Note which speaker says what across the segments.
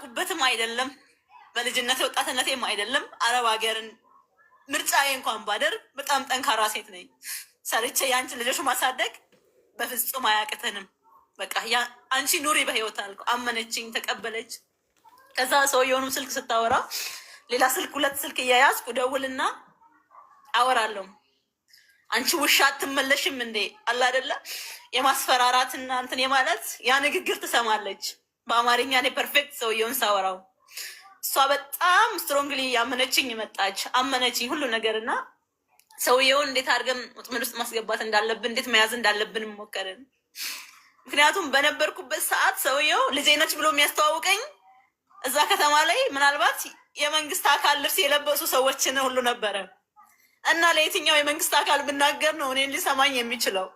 Speaker 1: የተማርኩበትም አይደለም በልጅነት ወጣትነቴም አይደለም። አረብ ሀገርን ምርጫዬ እንኳን ባደርግ በጣም ጠንካራ ሴት ነኝ። ሰርቼ የአንቺ ልጆች ማሳደግ በፍጹም አያቅተንም። በቃ አንቺ ኑሪ በህይወት አልኩ። አመነችኝ፣ ተቀበለች። ከዛ ሰውየውንም ስልክ ስታወራ ሌላ ስልክ 2 ስልክ እያያዝኩ ደውልና አወራለሁ። አንቺ ውሻ አትመለሽም እንዴ አለ አይደለ? የማስፈራራትና እንትን የማለት ያ ንግግር ትሰማለች በአማርኛ። እኔ ፐርፌክት ሰውየውን ሳወራው እሷ በጣም ስትሮንግሊ ያመነችኝ መጣች፣ አመነችኝ ሁሉ ነገር እና ሰውየውን እንዴት አድርገን ወጥመድ ውስጥ ማስገባት እንዳለብን እንዴት መያዝ እንዳለብን ሞከርን። ምክንያቱም በነበርኩበት ሰዓት ሰውየው ልጄ ነች ብሎ የሚያስተዋውቀኝ እዛ ከተማ ላይ ምናልባት የመንግስት አካል ልብስ የለበሱ ሰዎችን ሁሉ ነበረ እና ለየትኛው የመንግስት አካል ብናገር ነው እኔን ሊሰማኝ የሚችለው?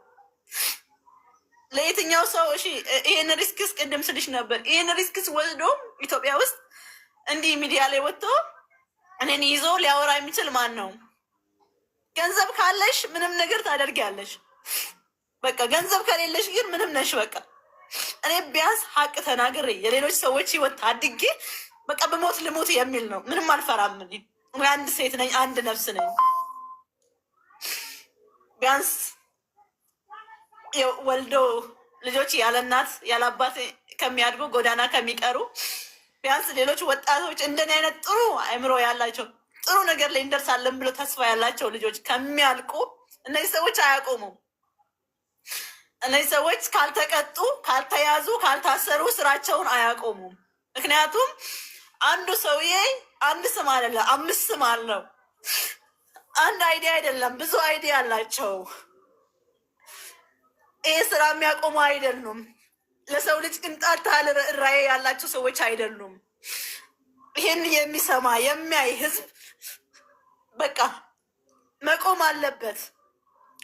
Speaker 1: ለየትኛው ሰው? እሺ ይህን ሪስክስ ቅድም ስልሽ ነበር። ይህን ሪስክስ ወስዶ ኢትዮጵያ ውስጥ እንዲህ ሚዲያ ላይ ወጥቶ እኔን ይዞ ሊያወራ የሚችል ማን ነው? ገንዘብ ካለሽ ምንም ነገር ታደርጊያለሽ። በቃ ገንዘብ ከሌለሽ ግን ምንም ነሽ። በቃ እኔ ቢያንስ ሀቅ ተናግሬ የሌሎች ሰዎች ህይወት አድጌ በቃ በሞት ልሞት የሚል ነው። ምንም አልፈራም። አንድ ሴት ነኝ፣ አንድ ነፍስ ነኝ። ቢያንስ ወልዶ ልጆች ያለ እናት ያለ አባት ከሚያድጉ ጎዳና ከሚቀሩ ቢያንስ ሌሎች ወጣቶች እንደኔ አይነት ጥሩ አእምሮ ያላቸው ጥሩ ነገር ላይ እንደርሳለን ብሎ ተስፋ ያላቸው ልጆች ከሚያልቁ እነዚህ ሰዎች አያቆሙም። እነዚህ ሰዎች ካልተቀጡ፣ ካልተያዙ፣ ካልታሰሩ ስራቸውን አያቆሙም። ምክንያቱም አንዱ ሰውዬ አንድ ስም አይደለም 5 ስም አለው። አንድ አይዲያ አይደለም፣ ብዙ አይዲያ አላቸው። ይህ ስራ የሚያቆሙ አይደሉም። ለሰው ልጅ ቅንጣት ታህል ራዕይ ያላቸው ሰዎች አይደሉም። ይህን የሚሰማ የሚያይ ህዝብ በቃ መቆም አለበት።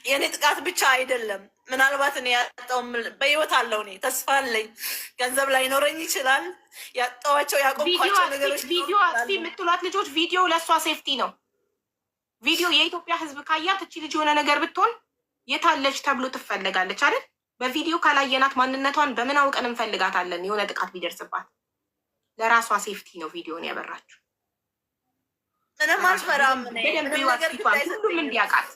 Speaker 1: የእኔ ጥቃት ብቻ አይደለም። ምናልባት እኔ ያጣው በህይወት አለው፣ እኔ ተስፋ አለኝ። ገንዘብ ላይኖረኝ ይችላል። ያጣዋቸው ያቆምኳቸው ነገሮች
Speaker 2: ቪዲዮ አጥፊ የምትሏት ልጆች ቪዲዮ ለእሷ ሴፍቲ ነው። ቪዲዮ የኢትዮጵያ ህዝብ ካያት እቺ ልጅ የሆነ ነገር ብትሆን የታለች ተብሎ ትፈለጋለች አይደል? በቪዲዮ ካላየናት ማንነቷን በምን አውቀን እንፈልጋታለን? የሆነ ጥቃት ቢደርስባት ለራሷ ሴፍቲ ነው ቪዲዮን ያበራችሁ።
Speaker 1: ምንም አልፈራም።
Speaker 2: በደንብ ይዋት ፊቷን፣ ሁሉም እንዲያውቃት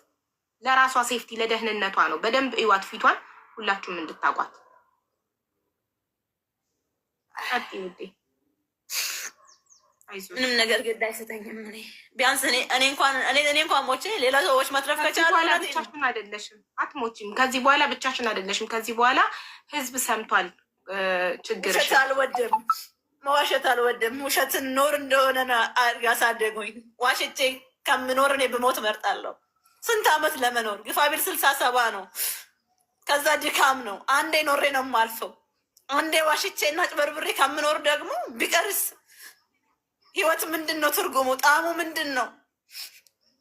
Speaker 2: ለራሷ ሴፍቲ ለደህንነቷ ነው። በደንብ ይዋት ፊቷን፣ ሁላችሁም እንድታውቋት።
Speaker 1: ምንም ነገር ግድ አይሰጠኝም። ቢያንስ እኔ እንኳን ሞቼ ሌላ ሰዎች መትረፍ ከቻሉ
Speaker 2: ብቻሽን አይደለሽም፣ አትሞችም። ከዚህ በኋላ ብቻሽን አይደለሽም። ከዚህ በኋላ ህዝብ ሰምቷል ችግር።
Speaker 1: ውሸት አልወድም፣ መዋሸት አልወድም። ውሸትን ኖር እንደሆነ ያሳደጉኝ። ዋሽቼ ከምኖር እኔ ብሞት እመርጣለሁ። ስንት ዓመት ለመኖር ግፋቢል 67 ነው። ከዛ ድካም ነው። አንዴ ኖሬ ነው የማልፈው። አንዴ ዋሽቼ እና ጭበርብሬ ከምኖር ደግሞ ቢቀርስ ህይወት ምንድን ነው? ትርጉሙ ጣዕሙ ምንድን ነው?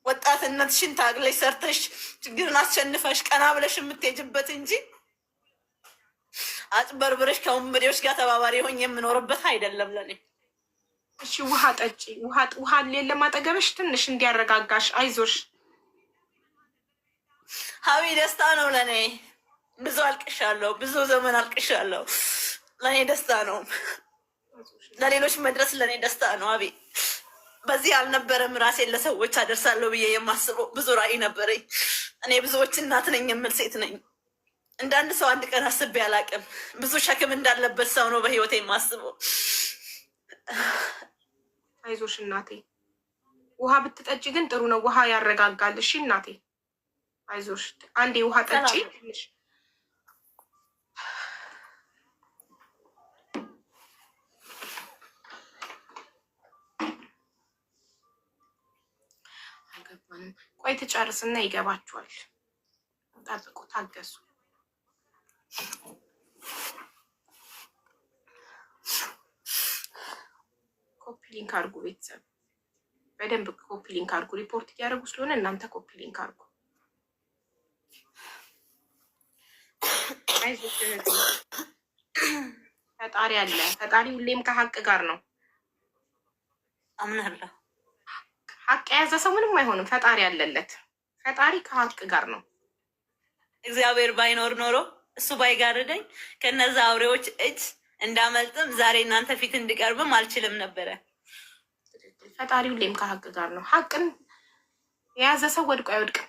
Speaker 1: ወጣትነትሽን ታግለሽ ሰርተሽ ችግርን አስሸንፈሽ ቀና ብለሽ የምትሄጅበት እንጂ አጭበርብረሽ ከወንበዴዎች ጋር ተባባሪ ሆኜ የምኖርበት አይደለም ለኔ።
Speaker 2: እሺ ውሃ ጠጪ። ውሃ የለም አጠገብሽ? ትንሽ እንዲያረጋጋሽ። አይዞሽ
Speaker 1: ሀቢ። ደስታ ነው ለኔ። ብዙ አልቅሻለሁ፣ ብዙ ዘመን አልቅሻለሁ። ለእኔ ደስታ ነው። ለሌሎች መድረስ ለእኔ ደስታ ነው። አቤ በዚህ አልነበረም ራሴን ለሰዎች አደርሳለሁ ብዬ የማስበው። ብዙ ራዕይ ነበረኝ። እኔ ብዙዎች እናት ነኝ የምል ሴት ነኝ። እንደ አንድ ሰው አንድ ቀን አስቤ አላቅም። ብዙ ሸክም እንዳለበት ሰው ነው በህይወቴ የማስበው።
Speaker 2: አይዞሽ እናቴ። ውሃ ብትጠጪ ግን ጥሩ ነው። ውሃ ያረጋጋል። እሺ እናቴ አይዞሽ። አንዴ ውሃ ጠጪ ትንሽ። ቆይ ትጨርስና ይገባችኋል። ጠብቁ፣ ታገሱ። ኮፒ ሊንክ አድርጉ ቤተሰብ፣ በደንብ ኮፒ ሊንክ አድርጉ። ሪፖርት እያደረጉ ስለሆነ እናንተ ኮፒ ሊንክ አድርጉ። ፈጣሪ አለ። ፈጣሪ ሁሌም ከሀቅ ጋር ነው።
Speaker 1: አምናለሁ።
Speaker 2: ሀቅ የያዘ ሰው ምንም አይሆንም። ፈጣሪ አለለት። ፈጣሪ ከሀቅ ጋር ነው።
Speaker 1: እግዚአብሔር ባይኖር ኖሮ እሱ ባይጋርደኝ ከነዛ አውሬዎች እጅ እንዳመልጥም ዛሬ እናንተ ፊት እንዲቀርብም አልችልም ነበረ።
Speaker 2: ፈጣሪ ሁሌም ከሀቅ ጋር ነው። ሀቅን የያዘ ሰው ወድቆ አይወድቅም።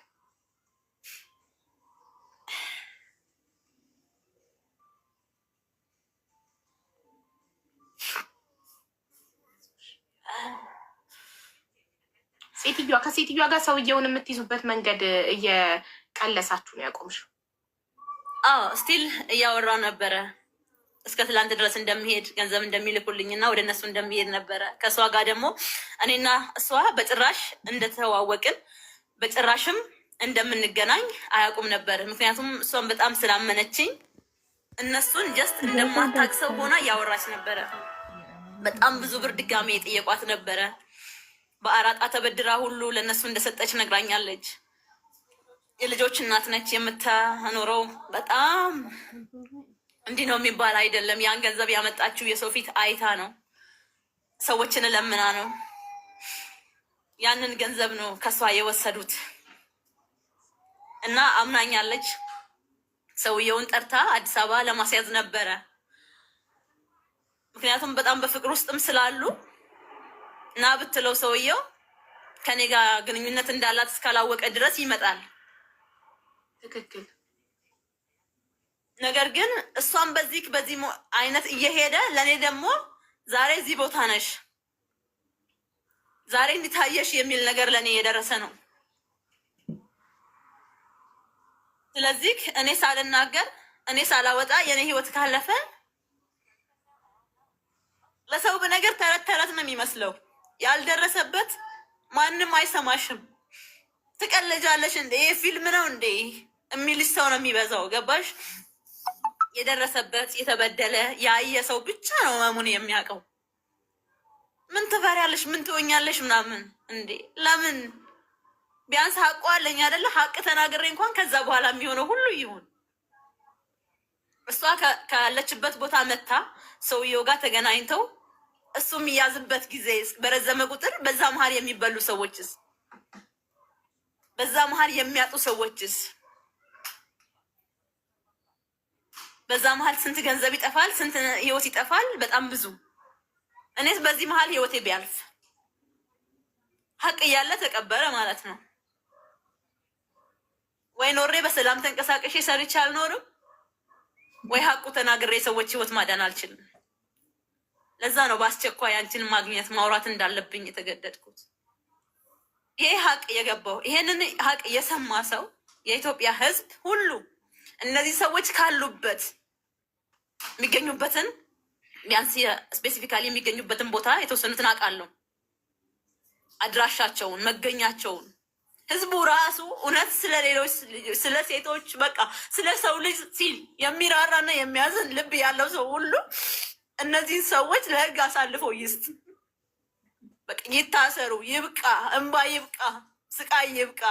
Speaker 2: ከሴትዮዋ ጋር ሰውየውን የምትይዙበት መንገድ እየቀለሳችሁ ነው ያቆምሽው?
Speaker 1: አዎ ስቲል እያወራው ነበረ። እስከ ትላንት ድረስ እንደሚሄድ ገንዘብ እንደሚልኩልኝ እና ወደ እነሱ እንደሚሄድ ነበረ። ከእሷ ጋር ደግሞ እኔና እሷ በጭራሽ እንደተዋወቅን በጭራሽም እንደምንገናኝ አያውቁም ነበር። ምክንያቱም እሷን በጣም ስላመነችኝ እነሱን ጀስት እንደማታውቅ ሆና እያወራች ነበረ። በጣም ብዙ ብር ድጋሜ የጠየቋት ነበረ። በአራጣ ተበድራ ሁሉ ለእነሱ እንደሰጠች ነግራኛለች። የልጆች እናት ነች። የምታኖረው በጣም እንዲህ ነው የሚባል አይደለም። ያን ገንዘብ ያመጣችው የሰው ፊት አይታ ነው፣ ሰዎችን ለምና ነው። ያንን ገንዘብ ነው ከሷ የወሰዱት እና አምናኛለች። ሰውየውን ጠርታ አዲስ አበባ ለማስያዝ ነበረ። ምክንያቱም በጣም በፍቅር ውስጥም ስላሉ እና ብትለው ሰውየው ከኔ ጋር ግንኙነት እንዳላት እስካላወቀ ድረስ ይመጣል።
Speaker 2: ትክክል።
Speaker 1: ነገር ግን እሷም በዚህ አይነት እየሄደ ለእኔ ደግሞ ዛሬ እዚህ ቦታ ነሽ፣ ዛሬ እንዲታየሽ የሚል ነገር ለእኔ የደረሰ ነው። ስለዚህ እኔ ሳልናገር እኔ ሳላወጣ የእኔ ህይወት ካለፈ ለሰው በነገር ተረት ተረት ነው የሚመስለው። ያልደረሰበት ማንም አይሰማሽም። ትቀልጃለሽ እንዴ? ይህ ፊልም ነው እንዴ የሚልሽ ሰው ነው የሚበዛው። ገባሽ? የደረሰበት የተበደለ ያየ ሰው ብቻ ነው መሙን የሚያውቀው። ምን ትፈሪያለሽ? ምን ትሆኛለሽ? ምናምን እንዴ ለምን? ቢያንስ ሀቁ አለኝ አይደለ? ሀቅ ተናግሬ እንኳን ከዛ በኋላ የሚሆነው ሁሉ ይሁን። እሷ ካለችበት ቦታ መታ ሰውየው ጋር ተገናኝተው እሱ የሚያዝበት ጊዜ በረዘመ ቁጥር በዛ መሀል የሚበሉ ሰዎችስ፣ በዛ መሀል የሚያጡ ሰዎችስ፣ በዛ መሀል ስንት ገንዘብ ይጠፋል፣ ስንት ህይወት ይጠፋል። በጣም ብዙ። እኔስ በዚህ መሀል ህይወቴ ቢያልፍ ሀቅ እያለ ተቀበረ ማለት ነው ወይ? ኖሬ በሰላም ተንቀሳቀሽ ሰርቼ አልኖርም ወይ? ሀቁ ተናግሬ ሰዎች ህይወት ማዳን አልችልም። ለዛ ነው በአስቸኳይ አንቺን ማግኘት ማውራት እንዳለብኝ የተገደድኩት። ይሄ ሀቅ የገባው ይሄንን ሀቅ የሰማ ሰው የኢትዮጵያ ህዝብ ሁሉ እነዚህ ሰዎች ካሉበት የሚገኙበትን ቢያንስ ስፔሲፊካሊ የሚገኙበትን ቦታ የተወሰኑትን አውቃለሁ፣ አድራሻቸውን፣ መገኛቸውን። ህዝቡ ራሱ እውነት ስለ ሌሎች ስለ ሴቶች በቃ ስለ ሰው ልጅ ሲል የሚራራና የሚያዝን ልብ ያለው ሰው ሁሉ እነዚህን ሰዎች ለህግ አሳልፈው ይስጥ። በቃ ይታሰሩ፣ ይብቃ፣ እንባ ይብቃ፣ ስቃይ ይብቃ።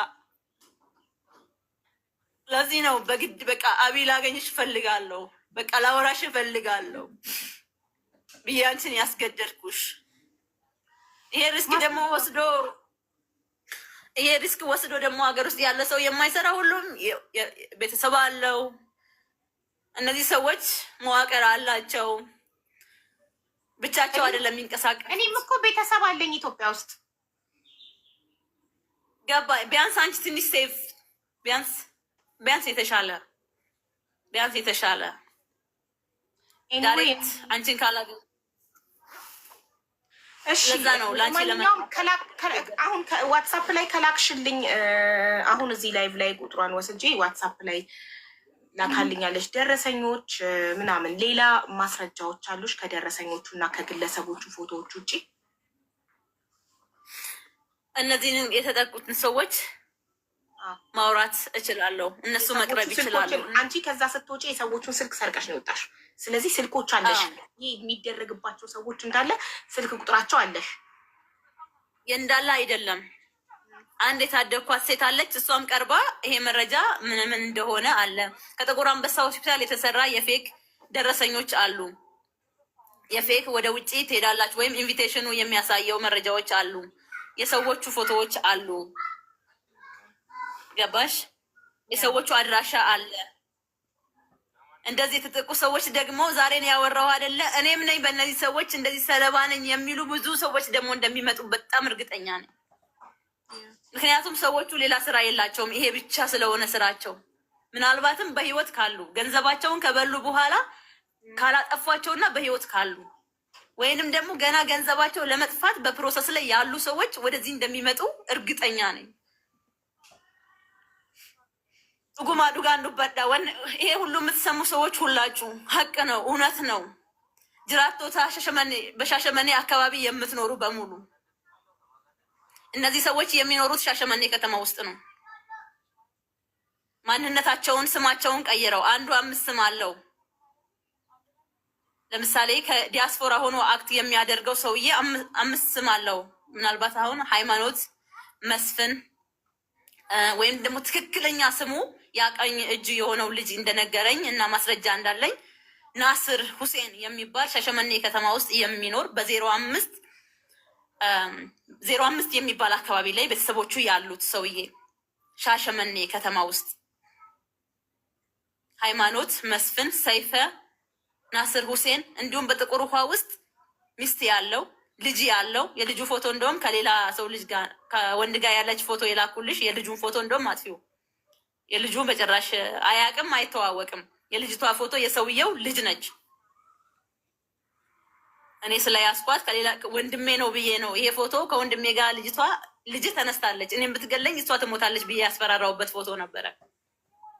Speaker 1: ለዚህ ነው በግድ በቃ አቢ ላገኝሽ እፈልጋለሁ፣ በቃ ላወራሽ እፈልጋለሁ ብዬ አንቺን ያስገደድኩሽ። ይሄ ሪስክ ወስዶ ደግሞ ሀገር ውስጥ ያለ ሰው የማይሰራ ሁሉም ቤተሰብ አለው። እነዚህ ሰዎች መዋቅር አላቸው። ብቻቸው አይደለም የሚንቀሳቀስ።
Speaker 2: እኔም እኮ ቤተሰብ አለኝ ኢትዮጵያ ውስጥ።
Speaker 1: ገባ? ቢያንስ አንቺ ትንሽ ሴፍ፣ ቢያንስ የተሻለ ዳይሬክት አንቺን ካላገ
Speaker 2: እሺ። ለማንኛውም አሁን ዋትሳፕ ላይ ከላክሽልኝ፣ አሁን እዚህ ላይቭ ላይ ቁጥሯን ወስጄ ዋትሳፕ ላይ ላካልኛለች። ደረሰኞች ምናምን ሌላ ማስረጃዎች አሉሽ ከደረሰኞቹ እና ከግለሰቦቹ ፎቶዎች ውጭ?
Speaker 1: እነዚህን የተጠቁትን ሰዎች ማውራት እችላለሁ፣ እነሱ መቅረብ ይችላሉ።
Speaker 2: አንቺ ከዛ ስትወጪ የሰዎቹን ስልክ ሰርቀሽ ነው የወጣሽ። ስለዚህ ስልኮች አለሽ፣ ይህ የሚደረግባቸው ሰዎች እንዳለ ስልክ ቁጥራቸው አለሽ።
Speaker 1: እንዳለ አይደለም። አንድ የታደግኳት ሴት አለች። እሷም ቀርባ ይሄ መረጃ ምን እንደሆነ አለ። ከጥቁር አንበሳ ሆስፒታል የተሰራ የፌክ ደረሰኞች አሉ። የፌክ ወደ ውጭ ትሄዳላችሁ ወይም ኢንቪቴሽኑ የሚያሳየው መረጃዎች አሉ። የሰዎቹ ፎቶዎች አሉ። ገባሽ? የሰዎቹ አድራሻ አለ። እንደዚህ የተጠቁ ሰዎች ደግሞ ዛሬን ያወራው አይደለ እኔም ነኝ በእነዚህ ሰዎች እንደዚህ ሰለባ ነኝ የሚሉ ብዙ ሰዎች ደግሞ እንደሚመጡ በጣም እርግጠኛ ነኝ። ምክንያቱም ሰዎቹ ሌላ ስራ የላቸውም፣ ይሄ ብቻ ስለሆነ ስራቸው። ምናልባትም በህይወት ካሉ ገንዘባቸውን ከበሉ በኋላ ካላጠፏቸውና በህይወት ካሉ ወይንም ደግሞ ገና ገንዘባቸው ለመጥፋት በፕሮሰስ ላይ ያሉ ሰዎች ወደዚህ እንደሚመጡ እርግጠኛ ነኝ። ዱጉማ ዱጋ እንዱበዳ ይሄ ሁሉ የምትሰሙ ሰዎች ሁላችሁ ሀቅ ነው፣ እውነት ነው። ጅራቶታ በሻሸመኔ አካባቢ የምትኖሩ በሙሉ እነዚህ ሰዎች የሚኖሩት ሻሸመኔ ከተማ ውስጥ ነው። ማንነታቸውን ስማቸውን ቀይረው አንዱ 5 ስም አለው። ለምሳሌ ከዲያስፖራ ሆኖ አክት የሚያደርገው ሰውዬ 5 ስም አለው። ምናልባት አሁን ሃይማኖት መስፍን ወይም ደግሞ ትክክለኛ ስሙ ያቀኝ እጅ የሆነው ልጅ እንደነገረኝ እና ማስረጃ እንዳለኝ ናስር ሁሴን የሚባል ሻሸመኔ ከተማ ውስጥ የሚኖር በ05 የሚባል አካባቢ ላይ ቤተሰቦቹ ያሉት ሰውዬ ሻሸመኔ ከተማ ውስጥ ሃይማኖት መስፍን ሰይፈ ናስር ሁሴን እንዲሁም በጥቁር ውሃ ውስጥ ሚስት ያለው ልጅ ያለው የልጁ ፎቶ እንደውም ከሌላ ሰው ልጅ ጋር ከወንድ ጋር ያለች ፎቶ የላኩልሽ የልጁን ፎቶ እንደውም አጥፊው የልጁን በጭራሽ አያቅም አይተዋወቅም። የልጅቷ ፎቶ የሰውየው ልጅ ነች። እኔ ስለያስኳት ከሌላ ወንድሜ ነው ብዬ ነው ይሄ ፎቶ ከወንድሜ ጋር ልጅ ተነስታለች እኔም ብትገለኝ እሷ ትሞታለች ብዬ ያስፈራራውበት ፎቶ ነበረ።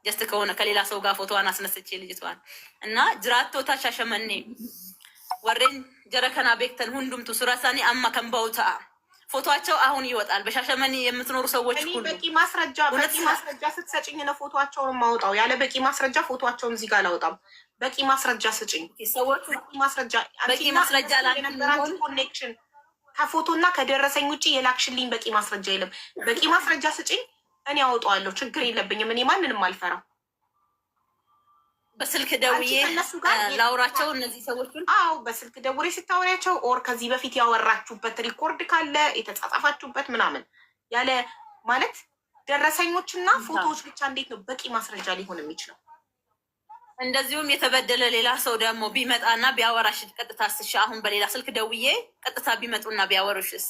Speaker 1: ጀስት ከሆነ ከሌላ ሰው ጋር ፎቶዋን አስነስቼ ልጅቷን እና ጅራቶታ ሻሸመኔ ወሬን ጀረከና ቤክተን ሁንዱምቱ ሱራሳኒ አማ ከንባውታ ፎቶቸው አሁን ይወጣል። በሻሸመኔ የምትኖሩ ሰዎች ሁሉ
Speaker 2: በቂ ማስረጃ ስትሰጭኝ ነው ፎቶቸውን ማውጣው። ያለ በቂ ማስረጃ ፎቶቸውን እዚህ ጋር አላወጣም። በቂ ማስረጃ ስጭኝ።
Speaker 1: ሰዎቹ በቂ ማስረጃ
Speaker 2: የነበራችሁ ኮኔክሽን ከፎቶና ከደረሰኝ ውጭ የላክሽልኝ በቂ ማስረጃ የለም። በቂ ማስረጃ ስጭኝ፣ እኔ አወጣዋለሁ። ችግር የለብኝም። እኔ ማንንም አልፈራም።
Speaker 1: በስልክ ደውዬ ላውራቸው እነዚህ ሰዎችን።
Speaker 2: አዎ በስልክ ደውሬ ስታወሪያቸው ኦር ከዚህ በፊት ያወራችሁበት ሪኮርድ ካለ የተጻጻፋችሁበት ምናምን ያለ ማለት ደረሰኞችና ፎቶዎች ብቻ እንዴት ነው በቂ ማስረጃ ሊሆን የሚችለው?
Speaker 1: እንደዚሁም የተበደለ ሌላ ሰው ደግሞ ቢመጣና ቢያወራሽ ቀጥታ ስሽ አሁን በሌላ ስልክ ደውዬ ቀጥታ ቢመጡና ቢያወሩሽስ?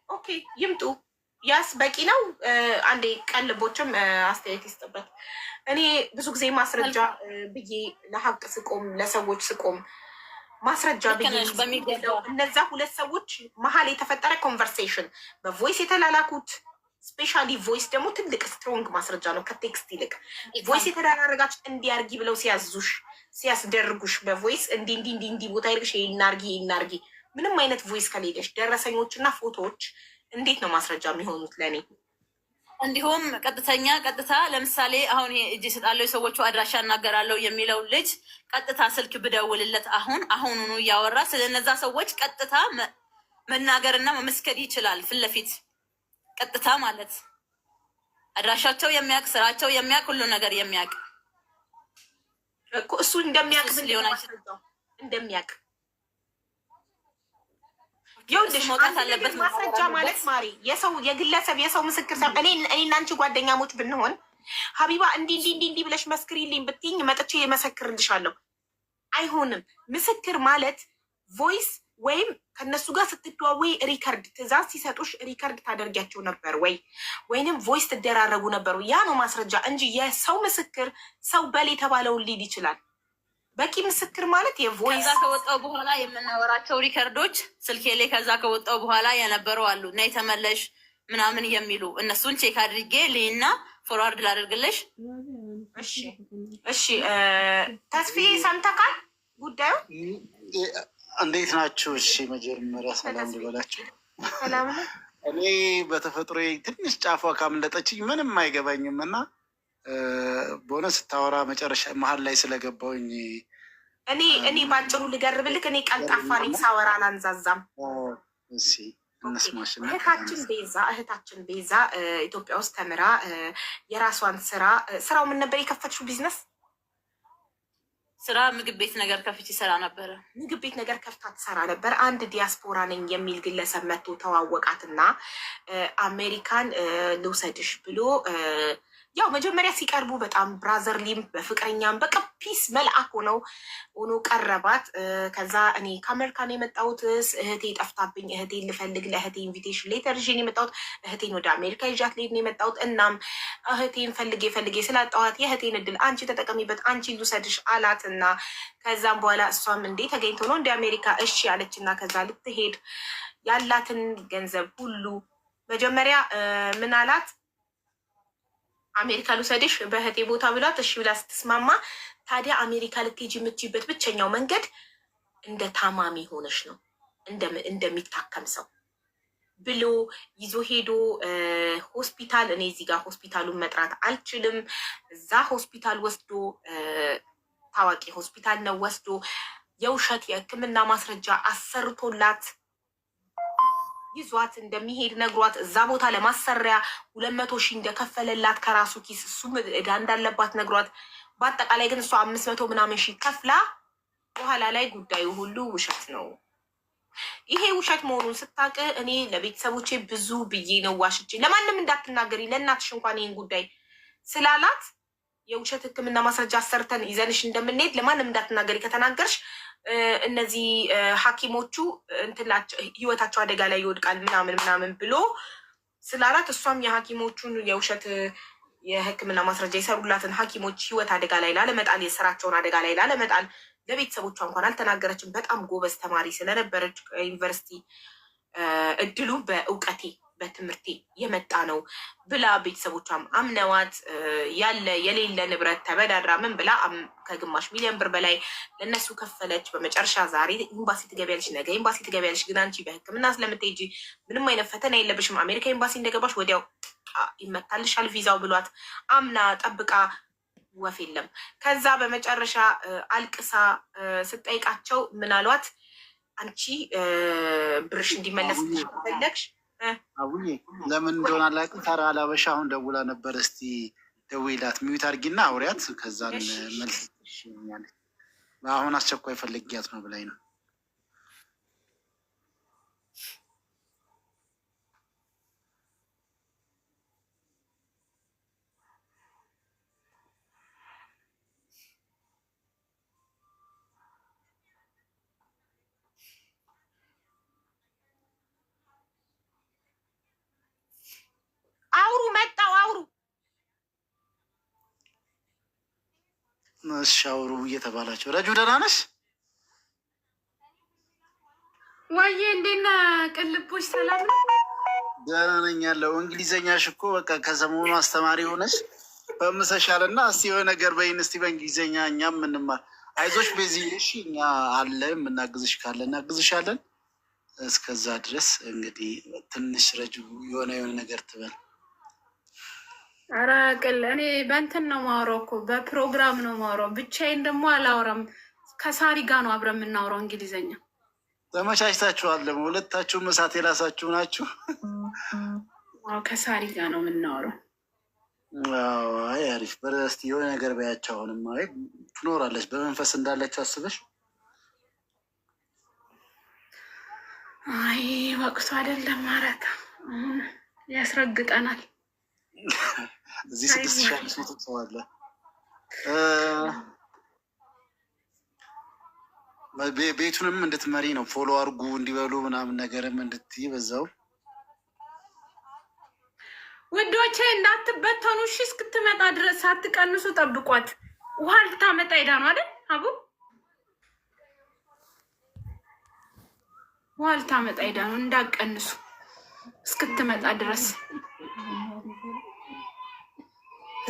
Speaker 2: ኦኬ ይምጡ። ያስ በቂ ነው። አንዴ ቀልቦችም አስተያየት ይስጥበት። እኔ ብዙ ጊዜ ማስረጃ ብዬ ለሀቅ ስቆም ለሰዎች ስቆም ማስረጃ ብዬ እነዛ 2 ሰዎች መሀል የተፈጠረ ኮንቨርሴሽን በቮይስ የተላላኩት ስፔሻሊ ቮይስ ደግሞ ትልቅ ስትሮንግ ማስረጃ ነው ከቴክስት ይልቅ። ቮይስ የተደራረጋችሁ እንዲያርጊ ብለው ሲያስደርጉሽ በቮይስ እንዲ ቦታ ይልቅሽ ይናርጊ ምንም አይነት ቮይስ ከሌለሽ ደረሰኞችና ፎቶዎች እንዴት ነው ማስረጃ የሚሆኑት ለእኔ?
Speaker 1: እንዲሁም ቀጥታ ለምሳሌ አሁን እጅ እሰጣለሁ የሰዎቹ አድራሻ እናገራለሁ የሚለው ልጅ ቀጥታ ስልክ ብደውልለት አሁኑኑ እያወራ ስለነዛ ሰዎች ቀጥታ መናገርና መመስከር ይችላል። ፊት ለፊት ቀጥታ ማለት አድራሻቸው የሚያውቅ ስራቸው የሚያውቅ ሁሉ ነገር የሚያውቅ
Speaker 2: እሱ እንደሚያውቅ ሊሆን እንደሚያውቅ ይኸውልሽ ማስረጃ ማለት ማሪ የግለሰብ የሰው ምስክር እኔ እና አንቺ ጓደኛሞች ብንሆን ሀቢባ እንዲህ ብለሽ መስክሪልኝ ብትይኝ መጥቼ መሰክርልሻለሁ። አይሆንም። ምስክር ማለት ቮይስ ወይም ከነሱ ጋር ስትደዋወይ ሪከርድ ትእዛዝ ሲሰጡሽ ሪከርድ ታደርጊያቸው ነበር ወይንም ቮይስ ትደራረጉ ነበሩ። ያ ነው ማስረጃ እንጂ የሰው ምስክር ሰው በል የተባለውን ሊድ ይችላል። በቂ ምስክር ማለት የቮይስ
Speaker 1: ከዛ ከወጣው በኋላ የምናወራቸው ሪከርዶች ስልኬ ላይ ከዛ ከወጣው በኋላ የነበረው አሉ እና የተመለሽ ምናምን የሚሉ እነሱን ቼክ አድርጌ ሌና ፎርዋርድ ላደርግልሽ። እሺ
Speaker 2: ተስፋዬ ሰምተካል ጉዳዩ?
Speaker 3: እንዴት ናችሁ? እሺ መጀመሪያ ሰላም ልበላችሁ።
Speaker 2: ሰላም ነው።
Speaker 3: እኔ በተፈጥሮ ትንሽ ጫፏ ካምለጠችኝ ምንም አይገባኝም እና በሆነ ስታወራ መጨረሻ መሀል ላይ ስለገባውኝ
Speaker 2: እኔ ባጭሩ ልገርብልክ። እኔ ቀልጣፋ ነኝ፣ ሳወራ አላንዛዛም።
Speaker 3: እሺ እነስማሽን
Speaker 2: እህታችን ቤዛ ኢትዮጵያ ውስጥ ተምራ የራሷን ስራው ምን ነበር የከፈትሽው ቢዝነስ?
Speaker 1: ስራ ምግብ ቤት ነገር ከፍቼ ይሰራ ነበረ።
Speaker 2: ምግብ ቤት ነገር ከፍታ ትሰራ ነበር። አንድ ዲያስፖራ ነኝ የሚል ግለሰብ መጥቶ ተዋወቃትና አሜሪካን ልውሰድሽ ብሎ ያው መጀመሪያ ሲቀርቡ በጣም ብራዘርሊም በፍቅረኛም በቃ ፒስ መልአክ ሆኖ ቀረባት። ከዛ እኔ ከአሜሪካን የመጣሁት እህቴ ጠፍታብኝ እህቴን ልፈልግ ለእህቴ ኢንቪቴሽን ሌተር ይዤ ነው የመጣሁት። እህቴን ወደ አሜሪካ ይዣት ልሄድ ነው የመጣሁት። እናም እህቴን ፈልጌ ስላጣኋት የእህቴን እድል አንቺ ተጠቀሚበት፣ አንቺ ልውሰድሽ አላት እና ከዛም በኋላ እሷም እንዴ ተገኝቶ ነው እንደ አሜሪካ እሺ አለች እና ከዛ ልትሄድ ያላትን ገንዘብ ሁሉ መጀመሪያ ምን አላት አሜሪካ ልውሰድሽ በእህቴ ቦታ ብሏት እሺ ብላ ስትስማማ፣ ታዲያ አሜሪካ ልትሄጂ የምትችይበት ብቸኛው መንገድ እንደ ታማሚ ሆነሽ ነው እንደሚታከም ሰው ብሎ ይዞ ሄዶ ሆስፒታል፣ እኔ እዚህ ጋር ሆስፒታሉን መጥራት አልችልም። እዛ ሆስፒታል ወስዶ ታዋቂ ሆስፒታል ነው ወስዶ የውሸት የሕክምና ማስረጃ አሰርቶላት ይዟት እንደሚሄድ ነግሯት እዛ ቦታ ለማሰሪያ 200,000 እንደከፈለላት ከራሱ ኪስ እሱም ዕዳ እንዳለባት ነግሯት፣ በአጠቃላይ ግን እሷ 500 ምናምን ሺህ ከፍላ በኋላ ላይ ጉዳዩ ሁሉ ውሸት ነው። ይሄ ውሸት መሆኑን ስታውቅ እኔ ለቤተሰቦቼ ብዙ ብዬ ነው ዋሽቼ፣ ለማንም እንዳትናገሪ ለእናትሽ እንኳን ይህን ጉዳይ ስላላት የውሸት ሕክምና ማስረጃ አሰርተን ይዘንሽ እንደምንሄድ ለማንም እንዳትናገሪ፣ ከተናገርሽ እነዚህ ሐኪሞቹ እንትላቸው ህይወታቸው አደጋ ላይ ይወድቃል ምናምን ብሎ ስላላት እሷም የሐኪሞቹን የውሸት የሕክምና ማስረጃ የሰሩላትን ሐኪሞች ህይወት አደጋ ላይ ላለመጣል የስራቸውን አደጋ ላይ ላለመጣል ለቤተሰቦቿ እንኳን አልተናገረችም። በጣም ጎበዝ ተማሪ ስለነበረች ዩኒቨርሲቲ እድሉ በእውቀቴ በትምህርቴ የመጣ ነው ብላ ቤተሰቦቿም አምነዋት ያለ የሌለ ንብረት ተበዳድራ ምን ብላ ከ1 ሚሊዮን ብር በላይ ለእነሱ ከፈለች። በመጨረሻ ዛሬ ኤምባሲ ትገቢያለሽ፣ ነገ ኤምባሲ ትገቢያለሽ፣ ግን አንቺ በሕክምና ስለምትሄጂ ምንም አይነት ፈተና የለብሽም፣ አሜሪካ ኤምባሲ እንደገባሽ ወዲያው ይመታልሻል ቪዛው ብሏት አምና ጠብቃ ወፍ የለም። ከዛ በመጨረሻ አልቅሳ ስጠይቃቸው ምን አሏት? አንቺ ብርሽ እንዲመለስ ፈለግሽ
Speaker 3: አቡዬ ለምን እንደሆነ አላውቅም። ታራ አላበሻ አሁን ደውላ ነበር። እስቲ ደውይላት ሚዩት አድርጊና አውሪያት። ከዛን መልስ ትሽኛለች። አሁን አስቸኳይ ፈልጊያት ነው ብላኝ ነው። ሻውሩ እየተባላቸው ረጁ ደህና ነሽ?
Speaker 4: ዋዬ እንዴት ነህ? ቅልቦች ሰላም ነው?
Speaker 3: ደህና ነኝ ያለው። እንግሊዘኛሽ እኮ በቃ ከሰሞኑ አስተማሪ ሆነሽ በምሰሻል እና እስቲ የሆነ ነገር በይን እስቲ በእንግሊዘኛ እኛም ምንማር። አይዞሽ በዚህ እሺ፣ እኛ አለ የምናግዝሽ ካለ እናግዝሻለን። እስከዛ ድረስ እንግዲህ ትንሽ ረጁ የሆነ ነገር ትበል።
Speaker 4: ኧረ ቅል እኔ በእንትን ነው ማውራው እኮ በፕሮግራም ነው ማውራው። ብቻዬን ደግሞ አላውራም። ከሳሪ ጋር ነው አብረን የምናውራው እንግሊዘኛ።
Speaker 3: ተመቻችታችኋል ደግሞ ሁለታችሁም እሳት የራሳችሁ ናችሁ።
Speaker 4: ከሳሪ ጋር ነው የምናውራው።
Speaker 3: አይ አሪፍ። በረስቲ የሆነ ነገር በያቸው። አሁንም አይ ትኖራለች በመንፈስ እንዳለች አስበሽ።
Speaker 4: አይ ወቅቱ አይደለም ማለት ያስረግጠናል።
Speaker 3: እዚህ 6,500 ሰው አለ። ቤቱንም እንድትመሪ ነው ፎሎ አርጉ እንዲበሉ ምናምን ነገርም እንድትይ በዛው
Speaker 4: ውዶቼ እንዳትበተኑ እሺ። እስክትመጣ ድረስ ሳትቀንሱ ጠብቋት። ውሃ ልታመጣ ሄዳ ነው አይደል? አቡ ውሃ ልታመጣ ሄዳ ነው። እንዳትቀንሱ እስክትመጣ ድረስ።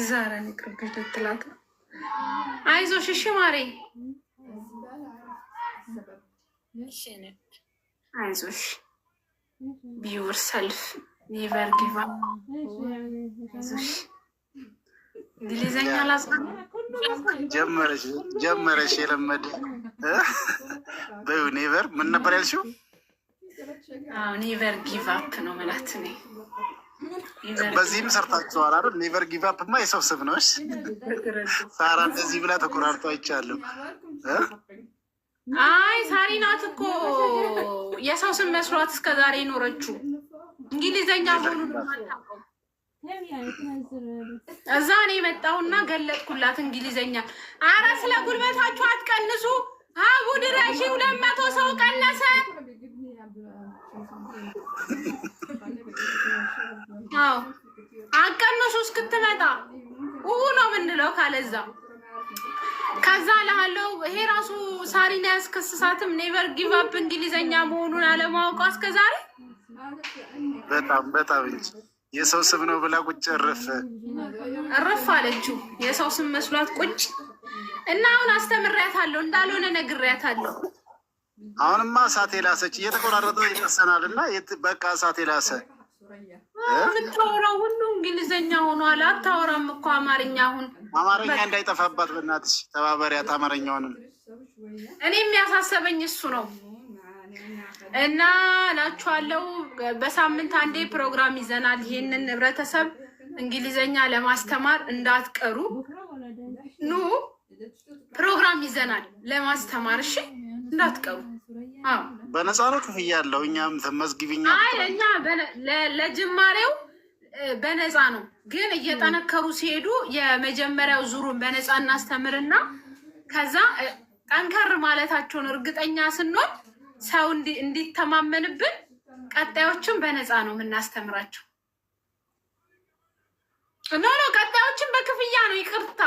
Speaker 4: ዛሬ ንቅርብሽ ልትላት አይዞሽ እሺ ማሬ አይዞሽ ቢዩር ሰልፍ ኔቨር ጊቭ አፕ አይዞሽ። እንግሊዘኛ ላጽና
Speaker 3: ጀመረሽ የለመደ በዩ ኔቨር ምን ነበር ያልሽው?
Speaker 4: ኔቨር ጊቭ አፕ ነው ማለት ነው።
Speaker 3: በዚህም ሰርታችኋል አይደል? ኔቨር ጊቭ አፕ ማ የሰው ስም ነው። ሳራ እንደዚህ ብላ ተቆራርጦ አይቻለሁ።
Speaker 4: አይ ሳሪ ናት እኮ የሰው ስም መስሏት እስከዛሬ ኖረችው። እንግሊዘኛ ሆኑ እዛ እኔ መጣሁና ገለጥኩላት እንግሊዘኛ። አረ ስለ ጉልበታችሁ አትቀንሱ። አቡ ድረሺ 200 ሰው ቀነሰ። አዎ አቀንሱ እስክትመጣ ነው ምንለው ካለዛ ከዛ ለሃለው ይሄ ራሱ ሳሪና ያስከስሳትም ኔቨር ጊቭ አፕ እንግሊዘኛ መሆኑን አለማወቋ እስከዛሬ
Speaker 3: በጣም እንጂ የሰው ስም ነው ብላ ቁጭ እረፍ
Speaker 4: አለችው። የሰው ስም መስሏት ቁጭ እና አሁን አስተምሪያታለሁ እንዳልሆነ ነግሬያታለሁ።
Speaker 3: አሁንማ እሳት የላሰች እየተቆራረጠ ይደርሰናል እና በቃ እሳት የላሰ
Speaker 4: የምታወራው ሁሉ እንግሊዘኛ ሆኗል። አታወራም እኮ አማርኛ። አሁን
Speaker 3: አማርኛ እንዳይጠፋባት በእናትሽ ተባበሪያት አማርኛውንም።
Speaker 4: እኔ የሚያሳሰበኝ እሱ ነው እና እላችኋለሁ በሳምንት አንዴ ፕሮግራም ይዘናል። ይሄንን ህብረተሰብ እንግሊዘኛ ለማስተማር እንዳትቀሩ ኑ። ፕሮግራም ይዘናል ለማስተማር እሺ፣ እንዳትቀሩ። አዎ
Speaker 3: በነፃ ነው ክፍያ አለው። እኛም ተመዝግቢኛ።
Speaker 4: አይ እኛ ለጅማሬው በነፃ ነው፣ ግን እየጠነከሩ ሲሄዱ የመጀመሪያው ዙሩን በነፃ እናስተምርና ከዛ ጠንከር ማለታቸውን እርግጠኛ ስንሆን ሰው እንዲተማመንብን ቀጣዮችን በነፃ ነው የምናስተምራቸው። ኖ ቀጣዮችን በክፍያ ነው። ይቅርታ፣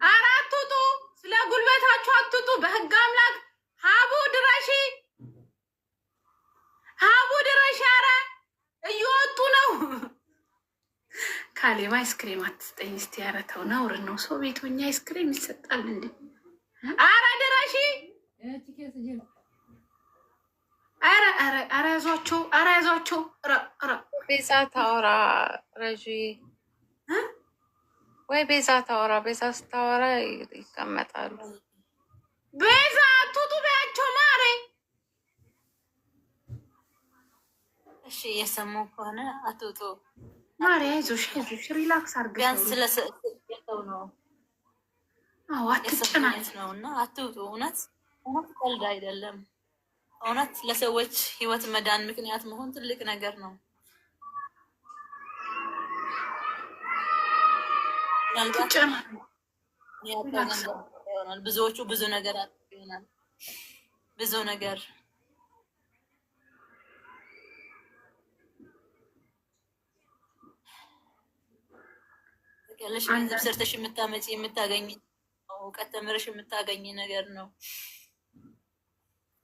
Speaker 4: ኧረ አትውጡ፣ ስለ ጉልበታችሁ አትውጡ። በህግ አምላክ ሀቡ ድረሺ፣ ሀቡ ድረሺ። ኧረ እየወጡ ነው። ካሌባ አይስክሬም አትስጠኝ እስቲ። ኧረ ተው፣ ነውር ነው። ሰው ቤት ሆኜ አይስክሬም ይሰጣል እንዴ? ኧረ ድረሺ። ኧረ ያዟቸው፣ ኧረ ያዟቸው።
Speaker 5: ቤዛ ታወራ ረጂ ወይ ቤዛ ታወራ። ቤዛ ስታወራ ይቀመጣሉ።
Speaker 4: ቤዛ አትውጡ በያቸው ማሬ።
Speaker 1: እሺ እየሰሙ ከሆነ አትውጡ
Speaker 4: ማሬ። አይዞሽ አይዞሽ፣ ሪላክስ አድርገሽ
Speaker 1: ቢያንስ ስለሰው ነው።
Speaker 4: አዎ አትጨናነቅ
Speaker 1: ነው እና አትውጡ። እውነት ቀልድ አይደለም። እውነት ለሰዎች ህይወት መዳን ምክንያት መሆን ትልቅ ነገር ነው። ይሆናል ብዙዎቹ ብዙ ነገር ይሆናል። ብዙ ነገር ያለሽ ገንዘብ ሰርተሽ የምታመጪ የምታገኝ እውቀት ተምረሽ የምታገኝ ነገር ነው።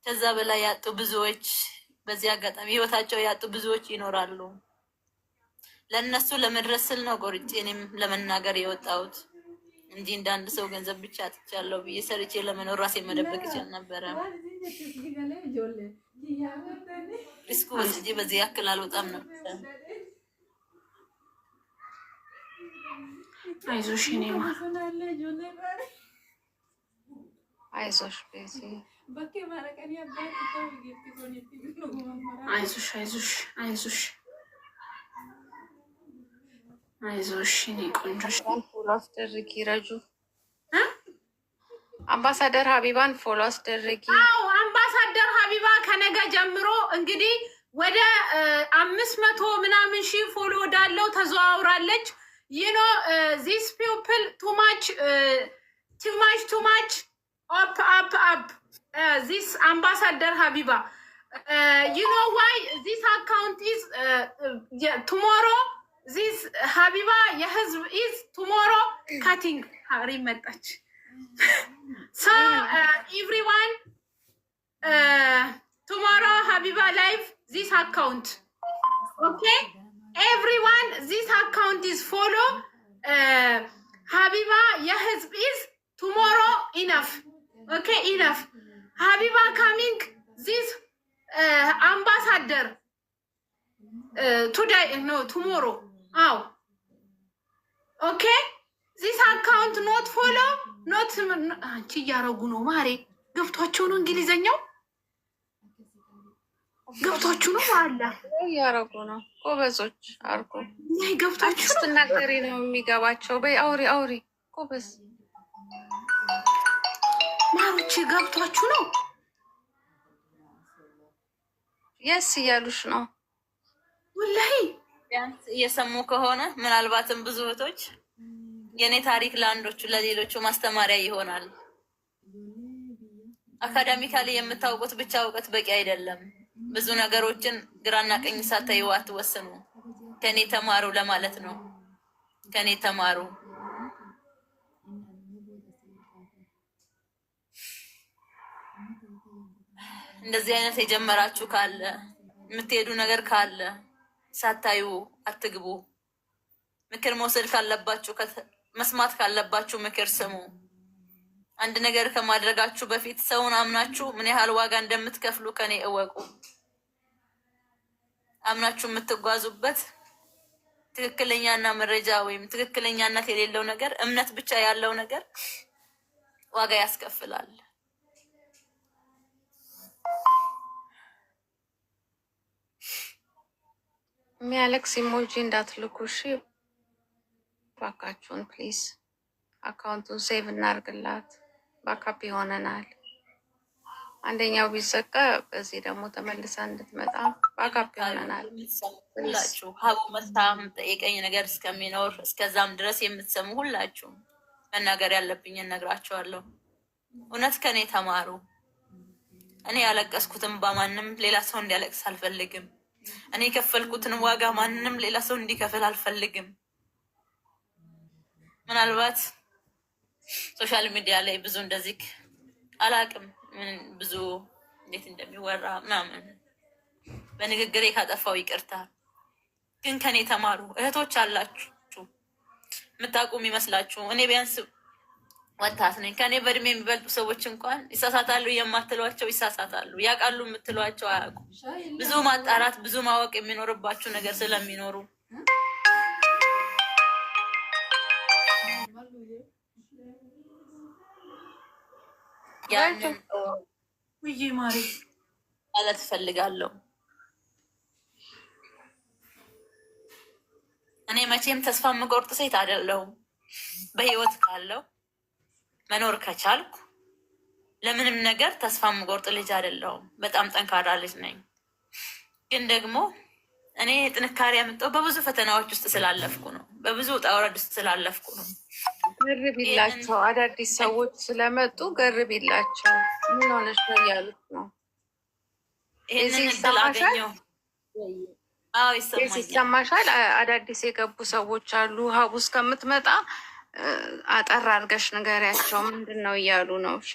Speaker 1: ከዛ በላይ ያጡ ብዙዎች በዚህ አጋጣሚ ህይወታቸው ያጡ ብዙዎች ይኖራሉ። ለእነሱ ለመድረስ ስል ነው ቆርጬ እኔም ለመናገር የወጣሁት እንጂ እንዳንድ ሰው ገንዘብ ብቻ አጥቻለሁ ብዬ ሰርቼ ለመኖር ራሴ መደበቅ ይችል ነበረ። ሪስኩ ወስጄ በዚህ ያክል አልወጣም ነበር።
Speaker 4: አይዞሽ እኔ
Speaker 5: አይዞሽ ቤዚ
Speaker 4: አይዞሽ አይዞሽ አይዞሽ አይዞሽ እኔ ቆንጆሽ።
Speaker 5: ፎሎ አስደርጊ ረጁ። አምባሳደር ሀቢባን ፎሎ አስደርጊ።
Speaker 4: አዎ አምባሳደር ሀቢባ ከነገ ጀምሮ እንግዲህ ወደ 500 ምናምን ሺህ ፎሎ ወዳለው ተዘዋውራለች። ዩኖ ዚስ ፒፕል ቱ ማች አፕ ዚስ አምባሳደር ሀቢባ ዩ ኖ ዋይ ዚስ አካውንት ኢዝ ቱሞሮ ዚስ ሀቢባ የህዝብ ኢዝ ቱሞሮ ካቲንግ ሀሪ መጣች። ሶ ኤቭሪዋን ቱሞሮ ሀቢባ ላይቭ ዚስ አካውንት ኦኬ ኤቭሪዋን ዚስ አካውንት ኢዝ ፎሎ ሀቢባ የህዝብ ኢዝ ቱሞሮ ኢነፍ ኦኬ ኢነፍ ሀቢባ ካሚንግ ዚስ አምባሳደር ቱዳይ ኖ ቱሞሮ አው ኦኬ ዚስ አካውንት ኖት ፎሎ ኖት አንቺ እያረጉ ነው ማሬ። ገብቷቸው ነው እንግሊዘኛው ገብቷችሁ ነው አላ
Speaker 5: እያረጉ ነው። ጎበዞች አርጎ
Speaker 4: ይሄ ገብቷችሁ ነው።
Speaker 5: ስትናገሪ ነው የሚገባቸው። በይ አውሪ ጎበዝ
Speaker 4: ማሮች ገብቷችሁ ነው።
Speaker 5: የስ እያሉሽ ነው
Speaker 4: ወላሂ
Speaker 1: ቢያንስ እየሰሙ ከሆነ ምናልባትም ብዙ እህቶች የኔ ታሪክ ለአንዶቹ ለሌሎቹ ማስተማሪያ ይሆናል። አካዳሚካሊ የምታውቁት ብቻ እውቀት በቂ አይደለም። ብዙ ነገሮችን ግራና ቀኝ ሳታዩ አትወስኑ። ከኔ ተማሩ ለማለት ነው። ከኔ ተማሩ። እንደዚህ አይነት የጀመራችሁ ካለ የምትሄዱ ነገር ካለ ሳታዩ አትግቡ። ምክር መውሰድ ካለባችሁ መስማት ካለባችሁ ምክር ስሙ። አንድ ነገር ከማድረጋችሁ በፊት ሰውን አምናችሁ ምን ያህል ዋጋ እንደምትከፍሉ ከኔ እወቁ። አምናችሁ የምትጓዙበት ትክክለኛና መረጃ ወይም ትክክለኛነት የሌለው ነገር፣ እምነት ብቻ ያለው ነገር ዋጋ ያስከፍላል።
Speaker 5: የሚያለቅስ ኢሞጂ እንዳትልኩ እሺ፣ ባካችሁን ፕሊዝ። አካውንቱን ሴቭ እናርግላት፣ ባካፕ ይሆነናል። አንደኛው ቢዘጋ በዚህ ደግሞ ተመልሳ እንድትመጣ ባካፕ ይሆነናል።
Speaker 1: ሁላችሁ ሀቡ መታም ጠይቀኝ ነገር እስከሚኖር እስከዛም ድረስ የምትሰሙ ሁላችሁ መናገር ያለብኝ እነግራቸዋለሁ። እውነት ከኔ ተማሩ። እኔ ያለቀስኩትን በማንም ሌላ ሰው እንዲያለቅስ አልፈልግም። እኔ የከፈልኩትን ዋጋ ማንም ሌላ ሰው እንዲከፍል አልፈልግም። ምናልባት ሶሻል ሚዲያ ላይ ብዙ እንደዚህ አላቅም ብዙ እንዴት እንደሚወራ ምናምን በንግግሬ ካጠፋው ይቅርታ። ግን ከኔ ተማሩ። እህቶች አላችሁ የምታውቁም ይመስላችሁ። እኔ ቢያንስ ወጣት ነኝ። ከኔ በእድሜ የሚበልጡ ሰዎች እንኳን ይሳሳታሉ የማትሏቸው ይሳሳታሉ፣ ያውቃሉ የምትሏቸው አያውቁ። ብዙ ማጣራት ብዙ ማወቅ የሚኖርባችሁ ነገር ስለሚኖሩ ያንን ማለት እፈልጋለሁ። እኔ መቼም ተስፋ የምቆርጥ ሴት አይደለሁም። በህይወት ካለው መኖር ከቻልኩ ለምንም ነገር ተስፋ የምቆርጥ ልጅ አይደለሁም። በጣም ጠንካራ ልጅ ነኝ። ግን ደግሞ እኔ ጥንካሬ ያመጣው በብዙ ፈተናዎች ውስጥ ስላለፍኩ ነው። በብዙ ውጣ ውረድ ውስጥ ስላለፍኩ ነው።
Speaker 5: ገርብ ይላቸው አዳዲስ ሰዎች ስለመጡ ገርብ ይላቸው ምን ሆነሽ ነው እያሉት ነው።
Speaker 1: ይህንን እድል አገኘው። አዎ
Speaker 5: ይሰማሻል። አዳዲስ የገቡ ሰዎች አሉ። ሀቡ እስከምትመጣ አጠር አድርገሽ ንገሪያቸው ምንድን ነው እያሉ ነው። እሺ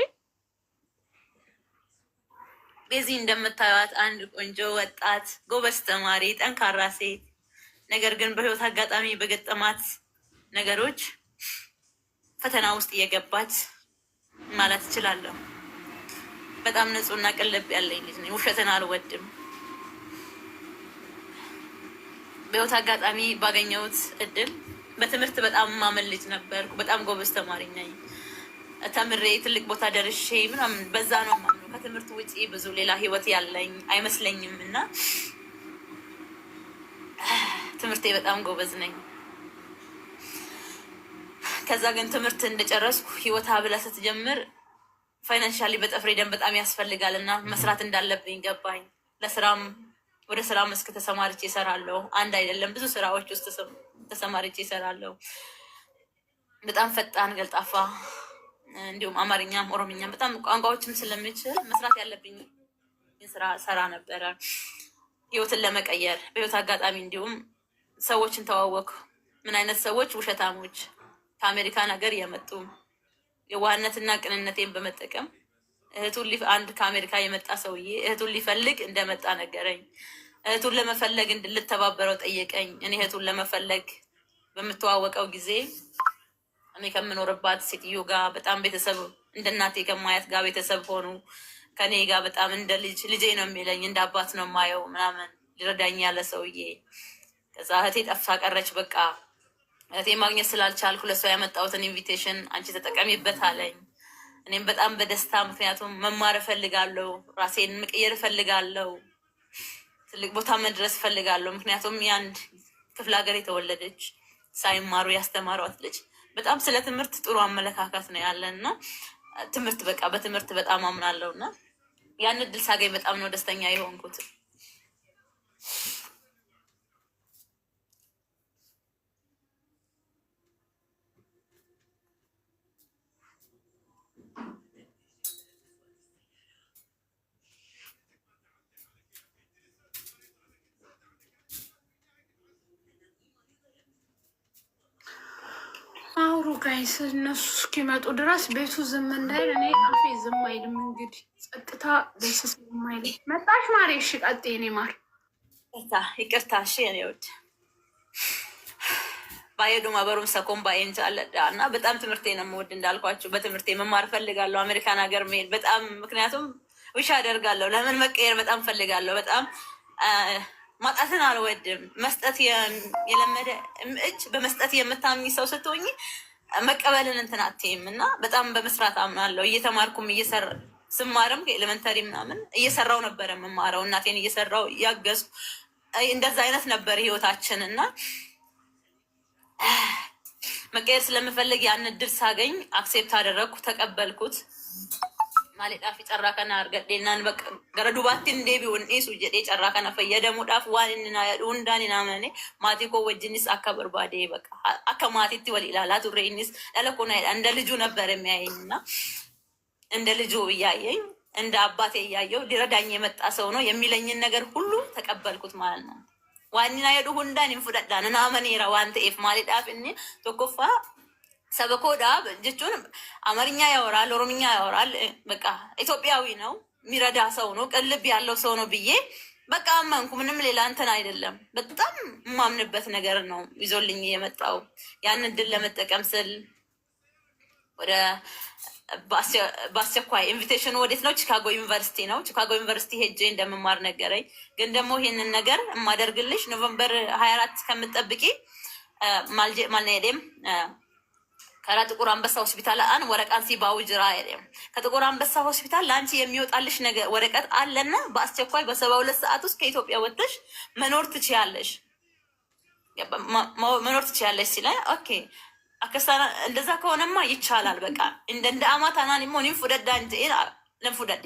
Speaker 1: ቤዚ እንደምታዩት አንድ ቆንጆ ወጣት ጎበዝ ተማሪ ጠንካራ ሴት፣ ነገር ግን በህይወት አጋጣሚ በገጠማት ነገሮች ፈተና ውስጥ እየገባች ማለት እችላለሁ። በጣም ንጹህና ቅልብ ያለኝ ልጅ ነኝ። ውሸትን አልወድም። በህይወት አጋጣሚ ባገኘሁት እድል በትምህርት በጣም ማመን ልጅ ነበርኩ። በጣም ጎበዝ ተማሪ ነኝ። ተምሬ ትልቅ ቦታ ደርሼ ምናምን በዛ ነው ማምነው። ከትምህርት ውጪ ብዙ ሌላ ህይወት ያለኝ አይመስለኝም እና ትምህርቴ በጣም ጎበዝ ነኝ። ከዛ ግን ትምህርት እንደጨረስኩ ህይወት ብላ ስትጀምር ፋይናንሻሊ በጥፍሬ ደም በጣም ያስፈልጋል እና መስራት እንዳለብኝ ገባኝ። ለስራም ወደ ስራ መስክ ተሰማርቼ እሰራለሁ። አንድ አይደለም ብዙ ስራዎች ውስጥ ተሰማርቼ እሰራለሁ። በጣም ፈጣን ቀልጣፋ፣ እንዲሁም አማርኛም ኦሮምኛም በጣም ቋንቋዎችም ስለምችል መስራት ያለብኝ ስራ ሰራ ነበረ ህይወትን ለመቀየር። በህይወት አጋጣሚ እንዲሁም ሰዎችን ተዋወቅኩ። ምን አይነት ሰዎች? ውሸታሞች ከአሜሪካን ሀገር የመጡ የዋህነትና ቅንነቴን በመጠቀም አንድ ከአሜሪካ የመጣ ሰውዬ እህቱን ሊፈልግ እንደመጣ ነገረኝ። እህቱን ለመፈለግ ልተባበረው ጠየቀኝ። እኔ እህቱን ለመፈለግ በምተዋወቀው ጊዜ እኔ ከምኖርባት ሴትዮ ጋር በጣም ቤተሰብ እንደ እናቴ ከማያት ጋር ቤተሰብ ሆኑ። ከኔ ጋር በጣም እንደ ልጄ ነው የሚለኝ፣ እንደ አባት ነው የማየው ምናምን ሊረዳኝ ያለ ሰውዬ። ከዛ እህቴ ጠፍታ ቀረች። በቃ እህቴ ማግኘት ስላልቻልኩ ለሷ ያመጣሁትን ኢንቪቴሽን አንቺ ተጠቀሚበት አለኝ። እኔም በጣም በደስታ ምክንያቱም መማር እፈልጋለሁ፣ ራሴን መቀየር እፈልጋለሁ፣ ትልቅ ቦታ መድረስ እፈልጋለሁ። ምክንያቱም የአንድ ክፍለ ሀገር የተወለደች ሳይማሩ ያስተማሯት ልጅ በጣም ስለ ትምህርት ጥሩ አመለካከት ነው ያለን እና ትምህርት በቃ በትምህርት በጣም አምናለሁ እና ያን እድል ሳገኝ በጣም ነው ደስተኛ የሆንኩት።
Speaker 4: ጋይስ እነሱ እስኪመጡ ድረስ ቤቱ ዝም እንዳይል እኔ አፌ ዝም አይልም። እንግዲህ ጸጥታ ደስ ስለማይል መጣሽ ማሬ። እሺ ቀጥይ። እኔ ማር
Speaker 1: ይቅርታ። እሺ እኔ ወድ ባየዱ ማበሩም ሰኮም ባይን ቻለዳ እና በጣም ትምህርቴ ነው የምወድ እንዳልኳችሁ በትምህርቴ መማር ፈልጋለሁ። አሜሪካን ሀገር መሄድ በጣም ምክንያቱም ውሻ አደርጋለሁ። ለምን መቀየር በጣም ፈልጋለሁ። በጣም ማጣትን አልወድም። መስጠት የለመደ እጅ በመስጠት የምታምኝ ሰው ስትሆኝ መቀበልን እንትን አትይም እና በጣም በመስራት አምናለሁ። እየተማርኩም ስማርም ከኤሌመንተሪ ምናምን እየሰራው ነበር የምማረው። እናቴን እየሰራው ያገዝኩ እንደዛ አይነት ነበር ህይወታችን እና መቀየር ስለምፈልግ ያን እድል ሳገኝ አክሴፕት አደረግኩ፣ ተቀበልኩት። ማሌጣፊ ጨራ ከና አርገዴናን በቃ ገረዱባትን ዴቢውን ኢሱ ጀዴ ጨራ ከና ፈየደሙዳፍ ዋንና ሁንዳን ናመኔ ማቲኮ ወጅኒስ አካ በርባዴ በቃ አካ ማቲቲ ወሊላላ ቱሬኒስ ለለኮና እንደ ልጁ ነበር የሚያየኝና እንደ ልጁ እያየኝ እንደ አባቴ እያየው ሊረዳኝ የመጣ ሰው ነው የሚለኝን ነገር ሁሉ ተቀበልኩት ማለት ነው። ዋኒና የዱ ሁንዳን እንፉዳዳን ናመኔራ ዋንተ ኤፍ ማሌጣፍ እኔ ተኮፋ ሰበኮዳ ጅቹን አማርኛ ያወራል፣ ኦሮምኛ ያወራል። በቃ ኢትዮጵያዊ ነው፣ የሚረዳ ሰው ነው፣ ቅልብ ያለው ሰው ነው ብዬ በቃ አመንኩ። ምንም ሌላ እንትን አይደለም። በጣም የማምንበት ነገር ነው ይዞልኝ የመጣው። ያን እድል ለመጠቀም ስል ወደ በአስቸኳይ ኢንቪቴሽኑ ወዴት ነው? ቺካጎ ዩኒቨርሲቲ ነው። ቺካጎ ዩኒቨርሲቲ ሄጄ እንደምማር ነገረኝ። ግን ደግሞ ይህንን ነገር የማደርግልሽ ኖቨምበር 24 ከምጠብቂ ማልኔዴም ከራ ጥቁር አንበሳ ሆስፒታል አን ወረቃን ሲባው ጅራ አይደለም። ከጥቁር አንበሳ ሆስፒታል ለአንቺ የሚወጣልሽ ነገር ወረቀት አለና በአስቸኳይ በ72 ሰዓት ውስጥ ከኢትዮጵያ ወጥተሽ መኖር ትችያለሽ ሲለኝ ኦኬ አከሳና እንደዛ ከሆነማ ይቻላል። በቃ እንደ አማታናን ሞኒን ፉደዳ እንጂ ለፉደዴ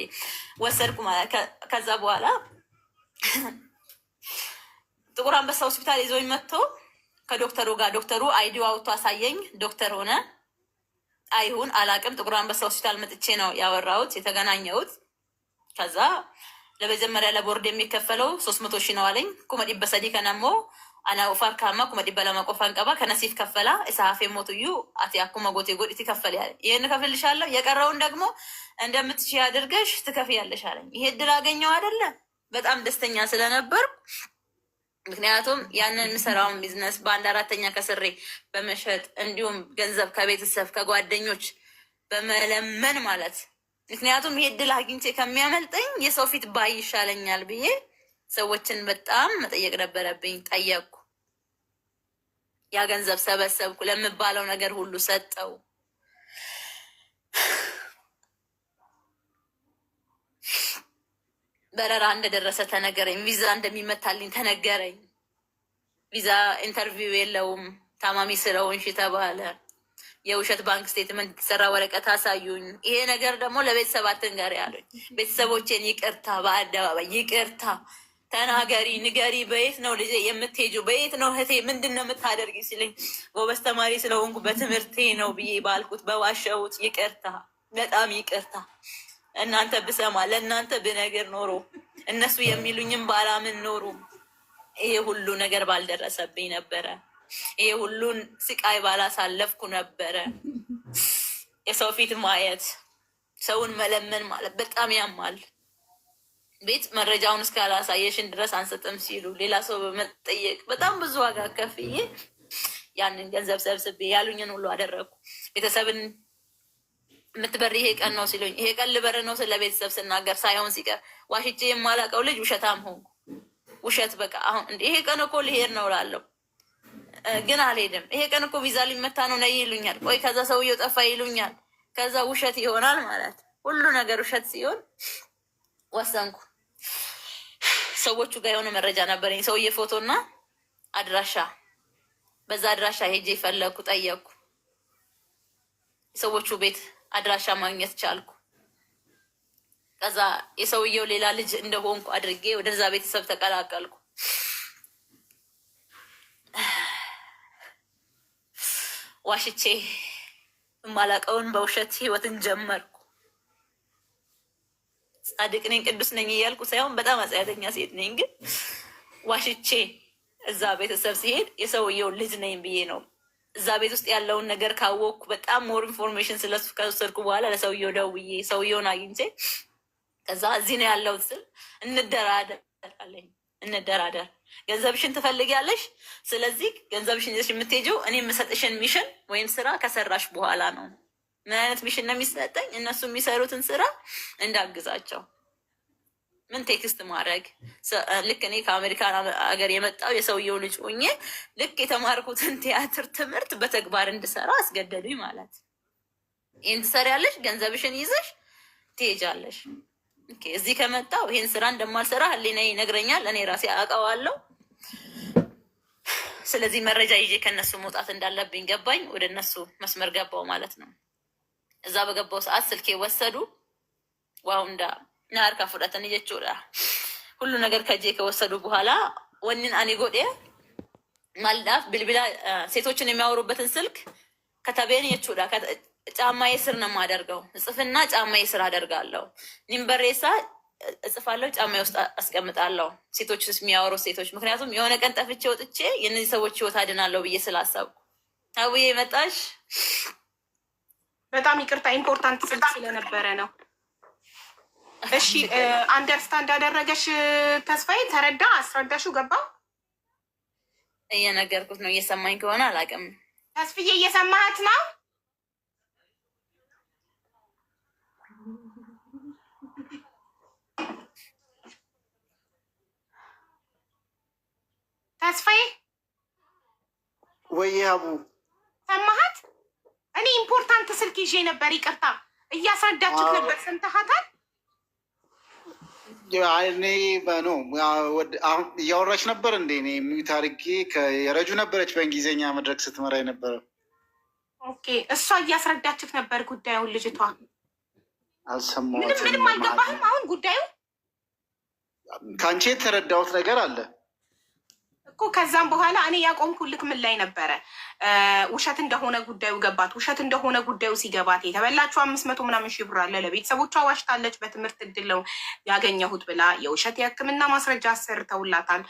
Speaker 1: ወሰድኩ ማለት ከዛ በኋላ ጥቁር አንበሳ ሆስፒታል ይዞኝ መጥቶ ከዶክተሩ ጋር ዶክተሩ አይዲው አውጥቶ አሳየኝ። ዶክተር ሆነ አይሁን አላቅም። ጥቁር አንበሳ ሆስፒታል መጥቼ ነው ያወራሁት የተገናኘሁት። ከዛ ለመጀመሪያ ለቦርድ የሚከፈለው 300 ሺህ ነው አለኝ። ኩመዲ በሰዲ ከነሞ አና ኡፋር ካማ ኩመዲ በለማ ቆፋን ቀባ ከነሲፍ ከፈላ እሳፌ ሞቱዩ አቲ አኩማ ጎቴ ጎዲ ትከፈል ያለ ይሄን ከፍልሻለሁ፣ የቀረውን ደግሞ እንደምትችይ አድርገሽ ትከፍያለሽ አለኝ። ይሄ እድል አገኘው አይደለ? በጣም ደስተኛ ስለነበር ምክንያቱም ያንን የምሰራውን ቢዝነስ በአንድ አራተኛ ከስሬ በመሸጥ እንዲሁም ገንዘብ ከቤተሰብ ከጓደኞች በመለመን ማለት ምክንያቱም ይሄ እድል አግኝቼ ከሚያመልጠኝ የሰው ፊት ባይ ይሻለኛል ብዬ ሰዎችን በጣም መጠየቅ ነበረብኝ። ጠየቅኩ። ያ ገንዘብ ሰበሰብኩ። ለምባለው ነገር ሁሉ ሰጠው። በረራ እንደደረሰ ተነገረኝ። ቪዛ እንደሚመታልኝ ተነገረኝ። ቪዛ ኢንተርቪው የለውም ታማሚ ስለሆንሽ ተባለ። የውሸት ባንክ ስቴትመንት የተሰራ ወረቀት አሳዩኝ። ይሄ ነገር ደግሞ ለቤተሰብ አትንገሪ ያሉኝ። ቤተሰቦቼን ይቅርታ፣ በአደባባይ ይቅርታ ተናገሪ፣ ንገሪ። በየት ነው ልጄ የምትሄጂው? በየት ነው እህቴ? ምንድን ነው የምታደርጊ ሲለኝ ጎበዝ ተማሪ ስለሆንኩ በትምህርቴ ነው ብዬ ባልኩት በዋሸሁት ይቅርታ፣ በጣም ይቅርታ። እናንተ ብሰማ ለእናንተ ብነግር ኖሮ እነሱ የሚሉኝም ባላምን ኖሮ ይሄ ሁሉ ነገር ባልደረሰብኝ ነበረ። ይሄ ሁሉን ስቃይ ባላሳለፍኩ ነበረ። የሰው ፊት ማየት፣ ሰውን መለመን ማለት በጣም ያማል። ቤት መረጃውን እስካላሳየሽን ድረስ አንሰጥም ሲሉ ሌላ ሰው በመጠየቅ በጣም ብዙ ዋጋ ከፍዬ ያንን ገንዘብ ሰብስቤ ያሉኝን ሁሉ አደረግኩ። ቤተሰብን የምትበር ይሄ ቀን ነው ሲሉኝ ይሄ ቀን ልበር ነው ስለ ቤተሰብ ስናገር ሳይሆን ሲቀር ዋሽቼ የማላውቀው ልጅ ውሸታም ሆንኩ። ውሸት በቃ አሁን ይሄ ቀን እኮ ልሄድ ነው እላለሁ፣ ግን አልሄድም። ይሄ ቀን እኮ ቪዛ ሊመታ ነው ነይ ይሉኛል። ቆይ ከዛ ሰውየው ጠፋ ይሉኛል። ከዛ ውሸት ይሆናል ማለት ሁሉ ነገር ውሸት ሲሆን ወሰንኩ። ሰዎቹ ጋር የሆነ መረጃ ነበረኝ፣ ሰውዬ ፎቶና አድራሻ። በዛ አድራሻ ሄጄ ፈለግኩ፣ ጠየቅኩ። የሰዎቹ ቤት አድራሻ ማግኘት ቻልኩ። ከዛ የሰውየው ሌላ ልጅ እንደሆንኩ አድርጌ ወደዛ ቤተሰብ ተቀላቀልኩ። ዋሽቼ የማላውቀውን በውሸት ህይወትን ጀመርኩ። ጻድቅ ነኝ ቅዱስ ነኝ እያልኩ ሳይሆን በጣም አጽያተኛ ሴት ነኝ። ግን ዋሽቼ እዛ ቤተሰብ ሲሄድ የሰውየው ልጅ ነኝ ብዬ ነው እዛ ቤት ውስጥ ያለውን ነገር ካወቅኩ በጣም ሞር ኢንፎርሜሽን ስለሱ ከወሰድኩ በኋላ ለሰውየው ደውዬ ሰውየውን አግኝቼ ከዛ እዚህ ነው ያለው ስል እንደራደር አለኝ። እንደራደር፣ ገንዘብሽን ትፈልጊያለሽ፣ ስለዚህ ገንዘብሽን ይዘሽ የምትሄጂው እኔ የምሰጥሽን ሚሽን ወይም ስራ ከሰራሽ በኋላ ነው። ምን አይነት ሚሽን ነው የሚሰጠኝ? እነሱ የሚሰሩትን ስራ እንዳግዛቸው ምን ቴክስት ማድረግ ልክ እኔ ከአሜሪካን ሀገር የመጣው የሰውየው ልጅ ሆኜ ልክ የተማርኩትን ቲያትር ትምህርት በተግባር እንድሰራ አስገደዱኝ ማለት። ይህን ትሰሪያለሽ፣ ገንዘብሽን ይዘሽ ትሄጃለሽ። እዚህ ከመጣው ይህን ስራ እንደማልሰራ ህሊናዬ ይነግረኛል። እኔ ራሴ አውቀዋለሁ። ስለዚህ መረጃ ይዤ ከነሱ መውጣት እንዳለብኝ ገባኝ። ወደ እነሱ መስመር ገባው ማለት ነው። እዛ በገባው ሰዓት ስልኬ ወሰዱ። ዋው እንዳ ናርካ ፉዳተን እየቹዳ ሁሉ ነገር ከጄ ከወሰዱ በኋላ ወንን አኔ ጎዴ ማልዳፍ ብልብላ ሴቶችን የሚያወሩበትን ስልክ ከተቤን እየቹዳ ጫማዬ ስር ነው የማደርገው። እጽፍና ጫማዬ ስር አደርጋለሁ። ኒምበሬሳ እጽፋለሁ፣ ጫማዬ ውስጥ አስቀምጣለሁ። ሴቶች የሚያወሩ ሴቶች፣ ምክንያቱም የሆነ ቀን ጠፍቼ ወጥቼ የእነዚህ ሰዎች ህይወት አድናለሁ ብዬ ስላሰብኩ። አቡዬ መጣሽ።
Speaker 2: በጣም ይቅርታ ኢምፖርታንት ስልክ ስለነበረ ነው። እሺ አንደርስታንድ አደረገሽ ተስፋዬ? ተረዳ? አስረዳሹ? ገባ?
Speaker 1: እየነገርኩት ነው። እየሰማኝ ከሆነ አላውቅም።
Speaker 2: ተስፍዬ እየሰማሃት ነው? ተስፋዬ
Speaker 3: ወይ አቡ
Speaker 2: ሰማሃት? እኔ ኢምፖርታንት ስልክ ይዤ ነበር። ይቅርታ እያስረዳችት ነበር። ሰምተሃታል?
Speaker 3: እኔ ነው እያወራች ነበር እንዴ? እኔ ሚዩት አድርጌ የረጁ ነበረች በእንግሊዝኛ መድረክ ስትመራ የነበረ።
Speaker 2: ኦኬ እሷ እያስረዳችት ነበር ጉዳዩን። ልጅቷ
Speaker 3: አልሰማሁትም።
Speaker 2: ምንም አልገባህም? አሁን ጉዳዩ
Speaker 3: ከአንቺ የተረዳሁት ነገር አለ
Speaker 2: እኮ። ከዛም በኋላ እኔ ያቆምኩልክ ምን ላይ ነበረ? ውሸት እንደሆነ ጉዳዩ ገባት። ውሸት እንደሆነ ጉዳዩ ሲገባት የተበላችሁ 500 ምናምን ሺህ ብር አለ። ለቤተሰቦቿ ዋሽታለች። በትምህርት እድል ነው ያገኘሁት ብላ የውሸት የሕክምና ማስረጃ አሰርተውላታል።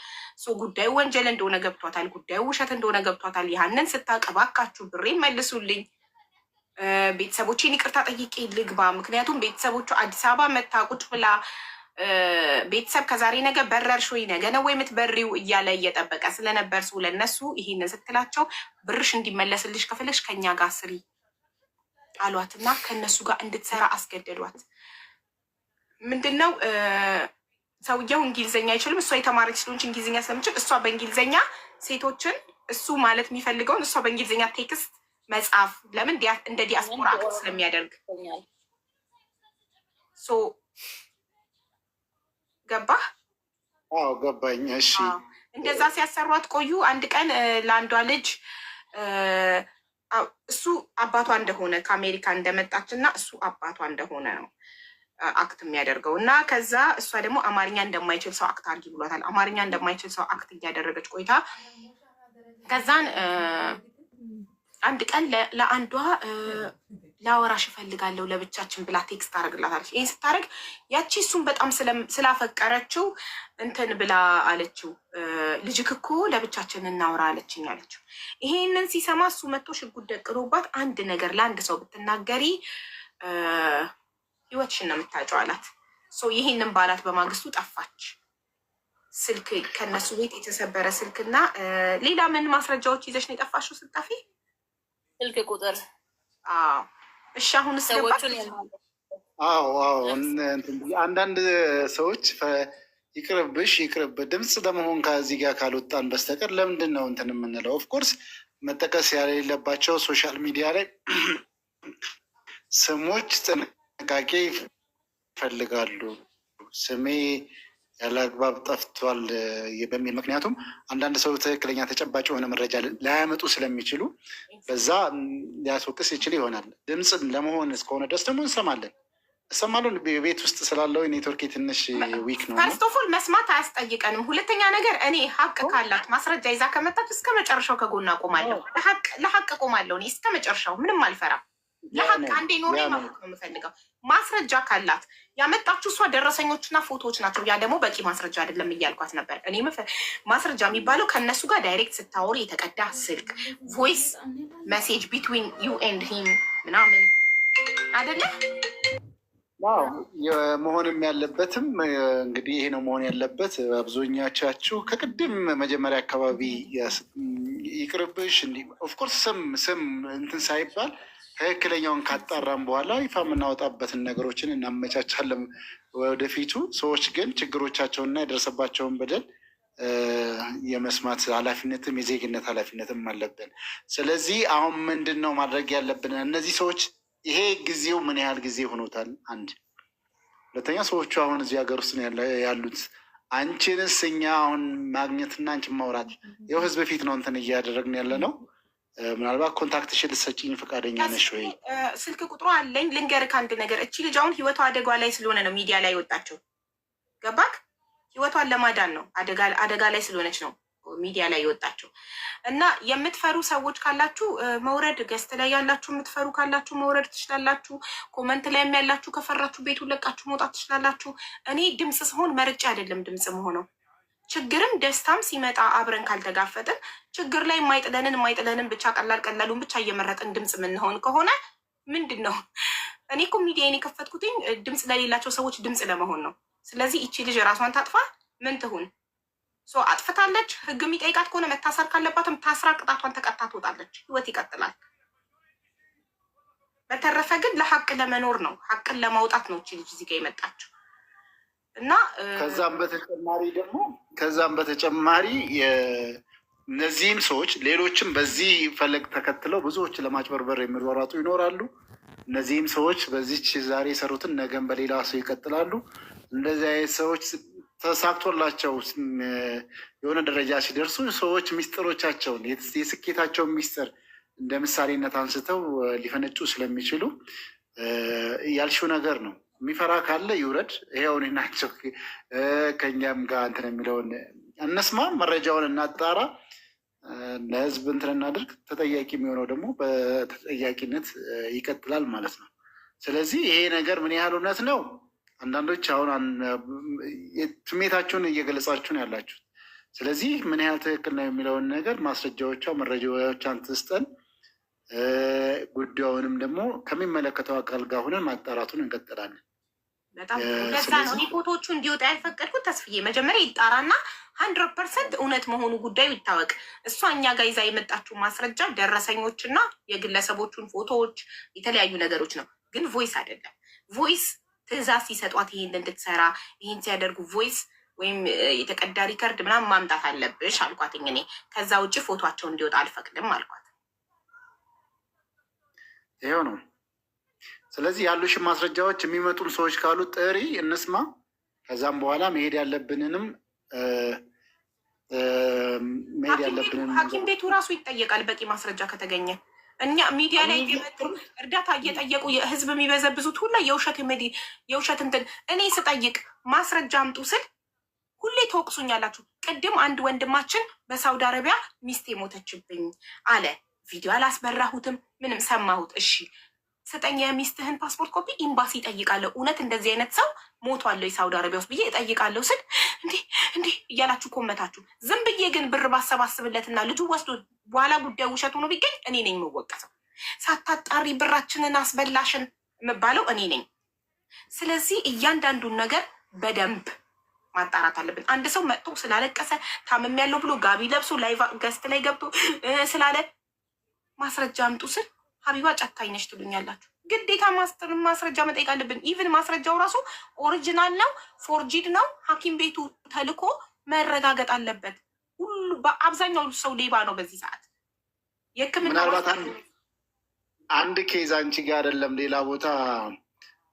Speaker 2: ጉዳዩ ወንጀል እንደሆነ ገብቷታል። ጉዳዩ ውሸት እንደሆነ ገብቷታል። ያንን ስታውቅ እባካችሁ ብሬን መልሱልኝ፣ ቤተሰቦቼን ይቅርታ ጠይቄ ልግባ። ምክንያቱም ቤተሰቦቿ አዲስ አበባ መታ ቁጭ ብላ ቤተሰብ ከዛሬ ነገ በረርሽ ወይ ነገ ነው ወይ የምትበሪው እያለ እየጠበቀ ስለነበር ለነሱ ይህንን ስትላቸው ብርሽ እንዲመለስልሽ ከፈለሽ ከኛ ጋር ስሪ አሏትና ከነሱ ጋር እንድትሰራ አስገደዷት። ምንድነው ሰውየው እንግሊዝኛ አይችልም። እሷ የተማረች ስለሆነች እንግሊዝኛ ስለምችል እሷ በእንግሊዝኛ ሴቶችን እሱ ማለት የሚፈልገውን እሷ በእንግሊዝኛ ቴክስት መጻፍ፣ ለምን እንደ ዲያስፖራ አክት ስለሚያደርግ ገባህ?
Speaker 3: አዎ ገባኝ። እሺ
Speaker 2: እንደዛ ሲያሰሯት ቆዩ። አንድ ቀን ለአንዷ ልጅ እሱ አባቷ እንደሆነ ከአሜሪካ እንደመጣች እና እሱ አባቷ እንደሆነ ነው አክት የሚያደርገው እና ከዛ እሷ ደግሞ አማርኛ እንደማይችል ሰው አክት አድርጊ ብሏታል። አማርኛ እንደማይችል ሰው አክት እያደረገች ቆይታ ከዛን አንድ ቀን ለአንዷ ላወራሽ እፈልጋለሁ ለብቻችን ብላ ቴክስት ታደርግላታለች። ይህን ስታደርግ ያቺ እሱን በጣም ስላፈቀረችው እንትን ብላ አለችው፣ ልጅክ እኮ ለብቻችን እናውራ አለችኝ አለችው። ይሄንን ሲሰማ እሱ መጥቶ ሽጉጥ ደቅኖባት አንድ ነገር ለአንድ ሰው ብትናገሪ ህይወትሽን ነው የምታጨው አላት። ይህንን ባላት በማግስቱ ጠፋች። ስልክ ከነሱ ቤት የተሰበረ ስልክና ሌላ ምን ማስረጃዎች ይዘሽ ነው የጠፋሽው ስጠፊ?
Speaker 1: ስልክ ቁጥር።
Speaker 2: እሺ አሁን ሰዎቹን
Speaker 3: አንዳንድ ሰዎች ይቅርብሽ ይቅርብ ድምፅ ለመሆን ከዚህ ጋር ካልወጣን በስተቀር ለምንድን ነው እንትን የምንለው? ኦፍኮርስ መጠቀስ የሌለባቸው ሶሻል ሚዲያ ላይ ስሞች ጥንቃቄ ይፈልጋሉ። ስሜ ያለ አግባብ ጠፍቷል በሚል ምክንያቱም አንዳንድ ሰው ትክክለኛ ተጨባጭ የሆነ መረጃ ላያመጡ ስለሚችሉ በዛ ሊያስወቅስ ይችል ይሆናል። ድምፅ ለመሆን እስከሆነ ድረስ ደግሞ እንሰማለን። እሰማለሁ ቤት ውስጥ ስላለው ኔትወርክ ትንሽ ዊክ ነው።
Speaker 2: ፈርስት ኦፍ ኦል መስማት አያስጠይቀንም። ሁለተኛ ነገር እኔ ሀቅ ካላት ማስረጃ ይዛ ከመጣች እስከ መጨረሻው ከጎና ቆማለሁ። ለሀቅ ቆማለሁ እኔ እስከ መጨረሻው፣ ምንም አልፈራም። ለሀቅ አንዴ ኖሬ ማወቅ ነው የምፈልገው። ማስረጃ ካላት ያመጣችሁ እሷ ደረሰኞችና ፎቶዎች ናቸው። ያ ደግሞ በቂ ማስረጃ አይደለም እያልኳት ነበር። እኔ ማስረጃ የሚባለው ከእነሱ ጋር ዳይሬክት ስታወሪ የተቀዳ ስልክ፣ ቮይስ ሜሴጅ ቢትዊን ዩ ኤንድ ሂም ምናምን አይደለ?
Speaker 3: መሆንም ያለበትም እንግዲህ ይሄ ነው መሆን ያለበት። አብዛኛቻችሁ ከቅድም መጀመሪያ አካባቢ ይቅርብሽ እንዲህ ኦፍኮርስ ስም እንትን ሳይባል ትክክለኛውን ካጣራም በኋላ ይፋ የምናወጣበትን ነገሮችን እናመቻቻለን ወደፊቱ። ሰዎች ግን ችግሮቻቸውንና የደረሰባቸውን በደል የመስማት ኃላፊነትም የዜግነት ኃላፊነትም አለብን። ስለዚህ አሁን ምንድን ነው ማድረግ ያለብን? እነዚህ ሰዎች ይሄ ጊዜው ምን ያህል ጊዜ ሆኖታል? አንድ ሁለተኛ፣ ሰዎቹ አሁን እዚህ ሀገር ውስጥ ያሉት አንቺንስ እኛ አሁን ማግኘትና አንቺን ማውራት ይኸው ህዝብ ፊት ነው እንትን እያደረግን ያለ ነው። ምናልባት ኮንታክትሽን ልትሰጪኝ ፈቃደኛ ነሽ ወይ?
Speaker 2: ስልክ ቁጥሩ አለኝ። ልንገርህ አንድ ነገር፣ እቺ ልጅ አሁን ህይወቷ አደጋ ላይ ስለሆነ ነው ሚዲያ ላይ ወጣቸው። ገባክ? ህይወቷን ለማዳን ነው፣ አደጋ ላይ ስለሆነች ነው ሚዲያ ላይ የወጣቸው። እና የምትፈሩ ሰዎች ካላችሁ መውረድ፣ ገስት ላይ ያላችሁ የምትፈሩ ካላችሁ መውረድ ትችላላችሁ። ኮመንት ላይም ያላችሁ ከፈራችሁ ቤቱን ለቃችሁ መውጣት ትችላላችሁ። እኔ ድምፅ ስሆን መርጬ አይደለም ድምፅ መሆነው። ችግርም ደስታም ሲመጣ አብረን ካልተጋፈጥን ችግር ላይ የማይጥለንን ብቻ ቀላሉን ብቻ እየመረጥን ድምፅ የምንሆን ከሆነ ምንድን ነው? እኔ እኮ ሚዲያን የከፈትኩትኝ ድምፅ ለሌላቸው ሰዎች ድምፅ ለመሆን ነው። ስለዚህ ይቺ ልጅ ራሷን ታጥፋ ምን ትሁን? አጥፍታለች። ህግ የሚጠይቃት ከሆነ መታሰር ካለባትም ታስራ ቅጣቷን ተቀጣ ትወጣለች። ህይወት ይቀጥላል። በተረፈ ግን ለሀቅ ለመኖር ነው፣ ሀቅን ለማውጣት ነው እቺ ልጅ እዚህ ጋ የመጣችው። እና
Speaker 3: ከዛም በተጨማሪ እነዚህም ሰዎች ሌሎችም በዚህ ፈለግ ተከትለው ብዙዎች ለማጭበርበር የሚሯሯጡ ይኖራሉ። እነዚህም ሰዎች በዚች ዛሬ የሰሩትን ነገም በሌላ ሰው ይቀጥላሉ። እንደዚህ አይነት ሰዎች ተሳክቶላቸው የሆነ ደረጃ ሲደርሱ ሰዎች ሚስጥሮቻቸውን የስኬታቸውን ሚስጥር እንደ ምሳሌነት አንስተው ሊፈነጩ ስለሚችሉ ያልሽው ነገር ነው። የሚፈራ ካለ ይውረድ። ይሄውን ናቸው ከኛም ጋር እንትን የሚለውን እነስማ፣ መረጃውን እናጣራ፣ ለህዝብ እንትን እናድርግ። ተጠያቂ የሚሆነው ደግሞ በተጠያቂነት ይቀጥላል ማለት ነው። ስለዚህ ይሄ ነገር ምን ያህል እውነት ነው? አንዳንዶች አሁን ስሜታችሁን እየገለጻችሁ ነው ያላችሁት። ስለዚህ ምን ያህል ትክክል ነው የሚለውን ነገር ማስረጃዎቿ፣ መረጃዎች አንትስጠን፣ ጉዳዩንም ደግሞ ከሚመለከተው አካል ጋር ሆነን ማጣራቱን እንቀጥላለን።
Speaker 2: በጣም ለዛ ነው ፎቶዎቹ እንዲወጣ ያልፈቀድኩት። ተስፍዬ መጀመሪያ ይጣራና 100% እውነት መሆኑ ጉዳዩ ይታወቅ። እሷ እኛ ጋር ይዛ የመጣችው ማስረጃ ደረሰኞችና የግለሰቦቹን ፎቶዎች፣ የተለያዩ ነገሮች ነው። ግን ቮይስ አይደለም። ቮይስ ትዕዛዝ ሲሰጧት ይሄን እንድትሰራ ይሄን ሲያደርጉ ቮይስ ወይም የተቀዳ ሪከርድ ምናምን ማምጣት አለብሽ አልኳት። እኔ ከዛ ውጭ ፎቶቸው እንዲወጣ አልፈቅድም አልኳት።
Speaker 3: ይኸው ነው። ስለዚህ ያሉሽን ማስረጃዎች የሚመጡን ሰዎች ካሉ ጥሪ፣ እንስማ። ከዛም በኋላ መሄድ ያለብንንም ሐኪም ቤቱ ራሱ ይጠየቃል በቂ ማስረጃ ከተገኘ። እኛ ሚዲያ ላይ እየመጡ እርዳታ እየጠየቁ ህዝብ የሚበዘብዙት ሁላ የውሸት እንትን። እኔ ስጠይቅ ማስረጃ አምጡ ስል ሁሌ ተወቅሱኛላችሁ። ቅድም አንድ ወንድማችን በሳውዲ አረቢያ ሚስቴ ሞተችብኝ አለ። ቪዲዮ አላስበራሁትም፣ ምንም ሰማሁት። እሺ ስጠኝ የሚስትህን ፓስፖርት ኮፒ፣ ኤምባሲ እጠይቃለሁ። እውነት እንደዚህ አይነት ሰው ሞቷለሁ የሳውዲ አረቢያ ውስጥ ብዬ እጠይቃለሁ ስል እንዲህ እያላችሁ ኮመታችሁ። ዝም ብዬ ግን ብር ባሰባስብለትና ልጁ ወስዶ በኋላ ጉዳዩ ውሸት ሆኖ ቢገኝ እኔ ነኝ የምወቀሰው። ሳታጣሪ ብራችንን አስበላሽን የምባለው እኔ ነኝ። ስለዚህ እያንዳንዱን ነገር በደንብ ማጣራት አለብን። አንድ ሰው መጥቶ ስላለቀሰ ታምም ያለው ብሎ ጋቢ ለብሶ ላይ ገስት ላይ ገብቶ ስላለ ማስረጃ አምጡ ስል ሀቢባ ጨካኝ ነሽ ትሉኛላችሁ። ግዴታ ማስረጃ መጠየቅ አለብን። ኢቭን ማስረጃው ራሱ ኦሪጂናል ነው ፎርጂድ ነው ሐኪም ቤቱ ተልኮ መረጋገጥ አለበት። ሁሉ በአብዛኛው ሰው ሌባ ነው በዚህ ሰዓት። የሕክምና ምናልባት አንድ ኬዝ አንቺ ጋር አይደለም ሌላ ቦታ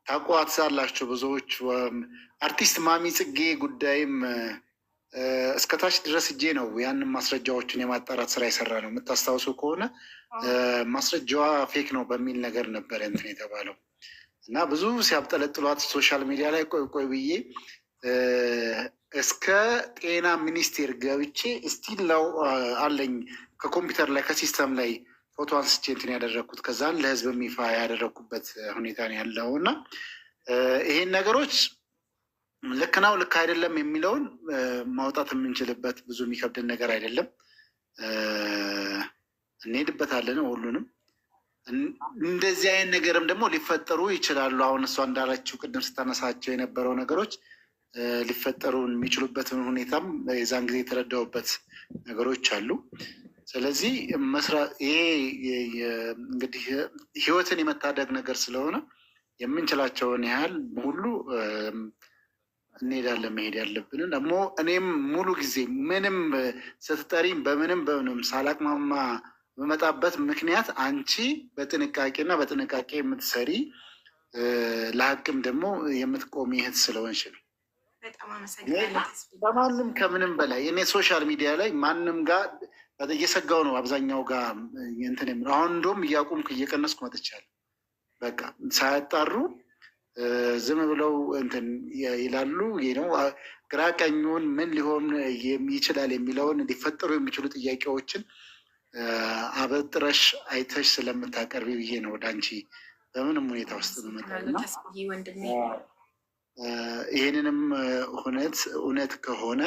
Speaker 3: ታቋት ሳላችሁ ብዙዎች። አርቲስት ማሚ ጽጌ ጉዳይም እስከታች ድረስ እጄ ነው ያንን ማስረጃዎችን የማጣራት ስራ የሰራ ነው። የምታስታውሱ ከሆነ ማስረጃዋ ፌክ ነው በሚል ነገር ነበር እንትን የተባለው እና ብዙ ሲያብጠለጥሏት ሶሻል ሚዲያ ላይ ቆይ ብዬ እስከ ጤና ሚኒስቴር ገብቼ ስቲል ለው አለኝ ከኮምፒውተር ላይ ከሲስተም ላይ ፎቶ አንስቼ እንትን ያደረግኩት ከዛን ለህዝብ ይፋ ያደረግኩበት ሁኔታ ነው ያለው እና ይሄን ነገሮች ልክ ነው ልክ አይደለም የሚለውን ማውጣት የምንችልበት ብዙ የሚከብድን ነገር አይደለም። እንሄድበታለን ሁሉንም። እንደዚህ አይነት ነገርም ደግሞ ሊፈጠሩ ይችላሉ። አሁን እሷ እንዳለችው ቅድም ስታነሳቸው የነበረው ነገሮች ሊፈጠሩ የሚችሉበትን ሁኔታም የዛን ጊዜ የተረዳውበት ነገሮች አሉ። ስለዚህ ይሄ እንግዲህ ህይወትን የመታደግ ነገር ስለሆነ የምንችላቸውን ያህል ሁሉ እንሄዳለን። መሄድ ያለብንን ደግሞ እኔም ሙሉ ጊዜ ምንም ስትጠሪም በምንም ሳላቅማማ በመጣበት ምክንያት አንቺ በጥንቃቄና በጥንቃቄ የምትሰሪ ለሀቅም ደግሞ የምትቆሚ እህት ስለሆንሽ ነው። በማንም ከምንም በላይ እኔ ሶሻል ሚዲያ ላይ ማንም ጋር እየሰጋው ነው አብዛኛው ጋር እንትን የምለው። አሁን እንደውም እያቁምኩ እየቀነስኩ መጥቻለሁ። በቃ ሳያጣሩ ዝም ብለው እንትን ይላሉ ነው። ግራ ቀኙን ምን ሊሆን ይችላል የሚለውን ሊፈጠሩ የሚችሉ ጥያቄዎችን አበጥረሽ አይተሽ ስለምታቀርቢ ብዬ ነው ወደ አንቺ በምንም ሁኔታ ውስጥ መመጣና ይህንንም እውነት ከሆነ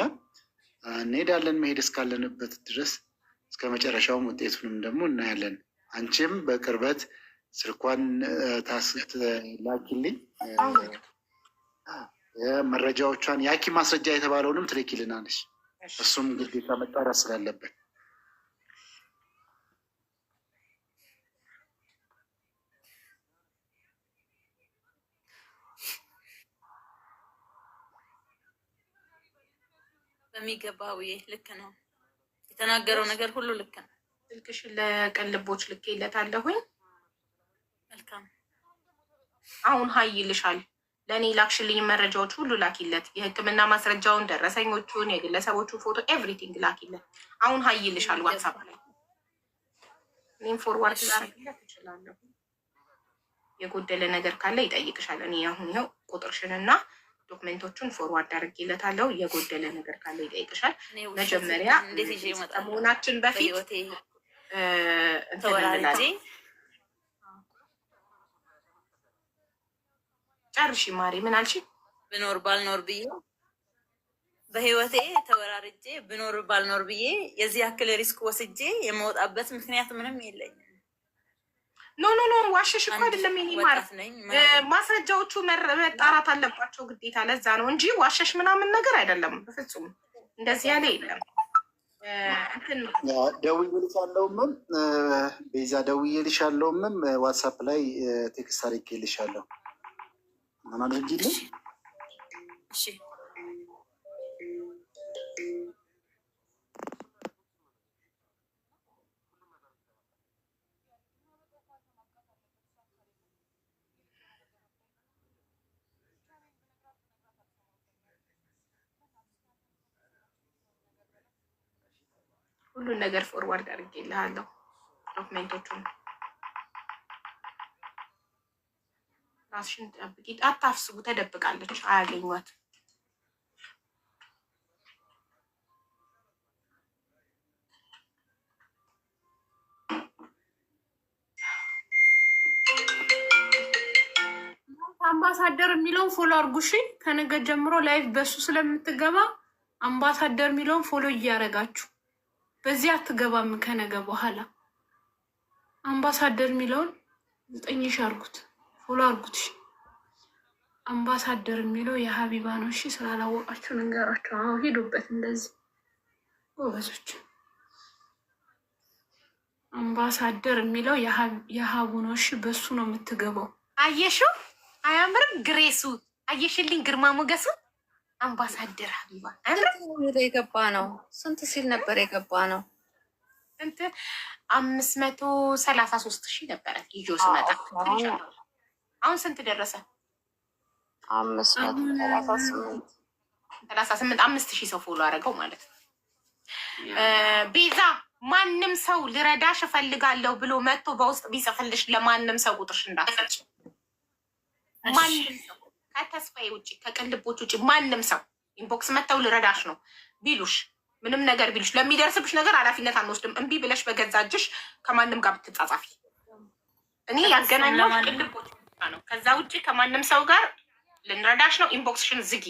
Speaker 3: እንሄዳለን። መሄድ እስካለንበት ድረስ እስከ መጨረሻውም ውጤቱንም ደግሞ እናያለን። አንቺም በቅርበት ስልኳን ላኪልኝ፣ መረጃዎቿን የሐኪም ማስረጃ የተባለውንም ትልኪልናለሽ። እሱም ግዴታ መጣራት ስላለበት
Speaker 1: በሚገባው ልክ ነው የተናገረው ነገር ሁሉ ልክ ነው።
Speaker 2: ስልክሽን ለቅልቦች ልኬለታለሁኝ።
Speaker 1: መልካም
Speaker 2: አሁን ሀይ ይልሻል። ለእኔ ላክሽልኝ መረጃዎች ሁሉ ላኪለት። የሕክምና ማስረጃውን፣ ደረሰኞቹን፣ የግለሰቦቹን ፎቶ ኤቭሪቲንግ ላኪለት። አሁን ሀይ ይልሻል ዋትሳፕ ላይ። እኔም ፎርዋርድ ላረግለት እችላለሁ። የጎደለ ነገር ካለ ይጠይቅሻል። እኔ አሁን ይኸው ቁጥርሽንና ዶክሜንቶቹን ፎርዋርድ አድርጌለታለሁ። የጎደለ ነገር ካለ ይጠይቅሻል። መጀመሪያ ከመሆናችን በፊት ጨርሺ ማሪ። ምን አልሽ?
Speaker 1: ብኖር ባልኖር ብዬ በህይወቴ ተወራርጄ ብኖር ባልኖር ብዬ የዚህ ያክል ሪስክ ወስጄ የመውጣበት ምክንያት ምንም የለኝም።
Speaker 2: ኖ ዋሸሽ እኮ አይደለም። ይሄ ማለት ማስረጃዎቹ መጣራት አለባቸው ግዴታ። ለዛ ነው እንጂ ዋሸሽ ምናምን ነገር አይደለም። በፍጹም እንደዚህ ያለ የለም።
Speaker 3: ደውዬልሻለሁም ቤዛ፣ ደውዬልሻለሁም ዋትሳፕ ላይ ቴክስት አድርጌልሻለሁ። ምን አድርጊልኝ?
Speaker 1: እሺ
Speaker 2: ሁሉን ነገር ፎርዋርድ አድርጌልሃለሁ። ዶክሜንቶቹን ራስሽን ጠብቂ። አታፍስቡ፣ ተደብቃለች፣ አያገኟት።
Speaker 4: አምባሳደር የሚለውን ፎሎ አርጉሽ። ከነገ ጀምሮ ላይቭ በሱ ስለምትገባ አምባሳደር የሚለውን ፎሎ እያደረጋችሁ በዚህ አትገባም። ከነገ በኋላ አምባሳደር የሚለውን 9 አርጉት፣ ፎሎ አርጉት። አምባሳደር የሚለው የሀቢባ ነው። እሺ ስላላወቃችሁ ንገራቸው። አዎ ሂዱበት። እንደዚህ ጎበዞች። አምባሳደር የሚለው የሀቡ ነው። እሺ በሱ ነው የምትገባው።
Speaker 2: አየሽው? አያምርም? ግሬሱ አየሽልኝ? ግርማ ሞገሱ አምባሳደር ሀቢባ
Speaker 5: የገባ ነው። ስንት ሲል ነበር የገባ ነው?
Speaker 2: ስንት 533,000 ነበረ ይዞ ስመጣ። አሁን ስንት ደረሰ? 538 5,000 ሰው ፎሎ አደረገው ማለት ነው። ቤዛ ማንም ሰው ልረዳሽ እፈልጋለሁ ብሎ መጥቶ በውስጥ ቢጽፍልሽ ለማንም ሰው ቁጥርሽ እንዳትሰጪ። ማንም ሰው ከተስፋዬ ውጭ ከቅልቦች ውጭ ማንም ሰው ኢንቦክስ መጥተው ልረዳሽ ነው ቢሉሽ ምንም ነገር ቢልሽ ለሚደርስብሽ ነገር ኃላፊነት አንወስድም። እምቢ ብለሽ በገዛ እጅሽ ከማንም ጋር ብትጻጻፊ እኔ ያገናኘው ቅልቦች ነው። ከዛ ውጭ ከማንም ሰው ጋር ልንረዳሽ ነው። ኢንቦክስሽን ዝጊ።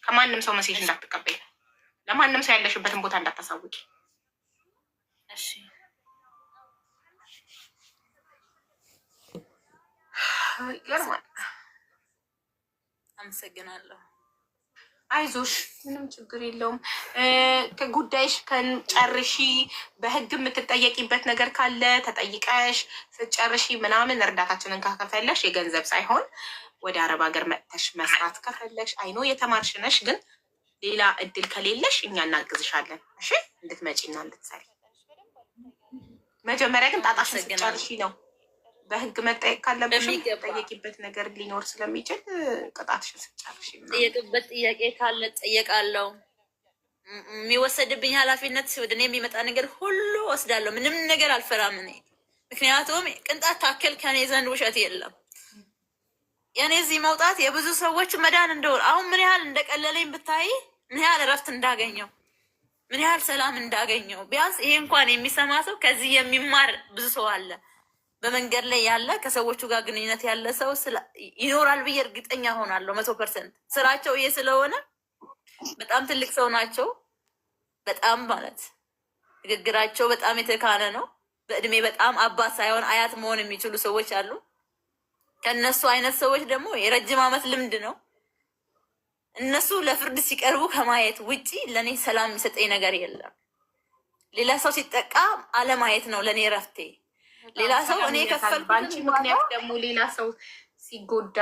Speaker 2: ከማንም ሰው መሴጅ እንዳትቀበይ፣ ለማንም ሰው ያለሽበትን ቦታ እንዳታሳውቂ።
Speaker 1: እሺ
Speaker 2: ይገርማል።
Speaker 1: አመሰግናለሁ።
Speaker 2: አይዞሽ፣ ምንም ችግር የለውም። ከጉዳይሽ ከጨርሺ በህግ የምትጠየቂበት ነገር ካለ ተጠይቀሽ ስትጨርሺ ምናምን እርዳታችንን ከፈለሽ የገንዘብ ሳይሆን ወደ አረብ ሀገር መጥተሽ መስራት ከፈለሽ አይኖ የተማርሽ ነሽ፣ ግን ሌላ እድል ከሌለሽ እኛ እናግዝሻለን። እሺ እንድትመጪና እንድትሰሪ። መጀመሪያ ግን ጣጣሽን ስትጨርሺ ነው በህግ መጠየቅ ካለብሽ ጠየቂበት ነገር ሊኖር ስለሚችል ቅጣትሽን ስትጨርሺ
Speaker 1: ጠየቅበት ጥያቄ ካለ ጠየቃለሁ። የሚወሰድብኝ ኃላፊነት ወደ እኔ የሚመጣ ነገር ሁሉ ወስዳለሁ። ምንም ነገር አልፈራም እኔ። ምክንያቱም ቅንጣት ታክል ከኔ ዘንድ ውሸት የለም። የኔ እዚህ መውጣት የብዙ ሰዎች መዳን እንደሆነ አሁን ምን ያህል እንደቀለለኝ ብታይ፣ ምን ያህል እረፍት እንዳገኘው፣ ምን ያህል ሰላም እንዳገኘው። ቢያንስ ይሄ እንኳን የሚሰማ ሰው ከዚህ የሚማር ብዙ ሰው አለ። በመንገድ ላይ ያለ ከሰዎቹ ጋር ግንኙነት ያለ ሰው ይኖራል ብዬ እርግጠኛ ሆናለሁ 100%። ስራቸው ይሄ ስለሆነ በጣም ትልቅ ሰው ናቸው። በጣም ማለት ንግግራቸው በጣም የተካነ ነው። በእድሜ በጣም አባት ሳይሆን አያት መሆን የሚችሉ ሰዎች አሉ። ከእነሱ አይነት ሰዎች ደግሞ የረጅም ዓመት ልምድ ነው። እነሱ ለፍርድ ሲቀርቡ ከማየት ውጪ ለእኔ ሰላም የሚሰጠኝ ነገር የለም። ሌላ ሰው ሲጠቃ አለማየት ነው ለእኔ ረፍቴ። ሌላ ሰው እኔ የከፈልኩት
Speaker 2: በአንቺ ምክንያት ደግሞ ሌላ ሰው ሲጎዳ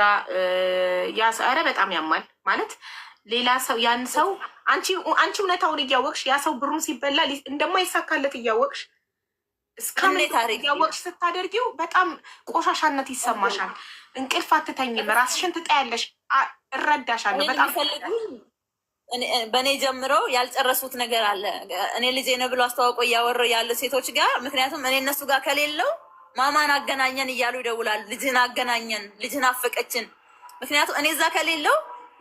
Speaker 2: ኧረ በጣም ያማል። ማለት ሌላ ሰው ያን ሰው አንቺ እውነታውን እያወቅሽ ያ ሰው ብሩን ሲበላ እንደማይሳካለት እያወቅሽ እያወቅሽ ስታደርጊው በጣም ቆሻሻነት ይሰማሻል። እንቅልፍ አትተኝም፣ ራስሽን ትጠያለሽ። እረዳሻለሁ በጣም
Speaker 1: በእኔ ጀምረው ያልጨረሱት ነገር አለ። እኔ ልጄ ነው ብሎ አስተዋውቆ እያወሩ ያሉ ሴቶች ጋር፣ ምክንያቱም እኔ እነሱ ጋር ከሌለው ማማን አገናኘን እያሉ ይደውላሉ። ልጅን አገናኘን፣ ልጅን አፈቀችን። ምክንያቱም እኔ እዛ ከሌለው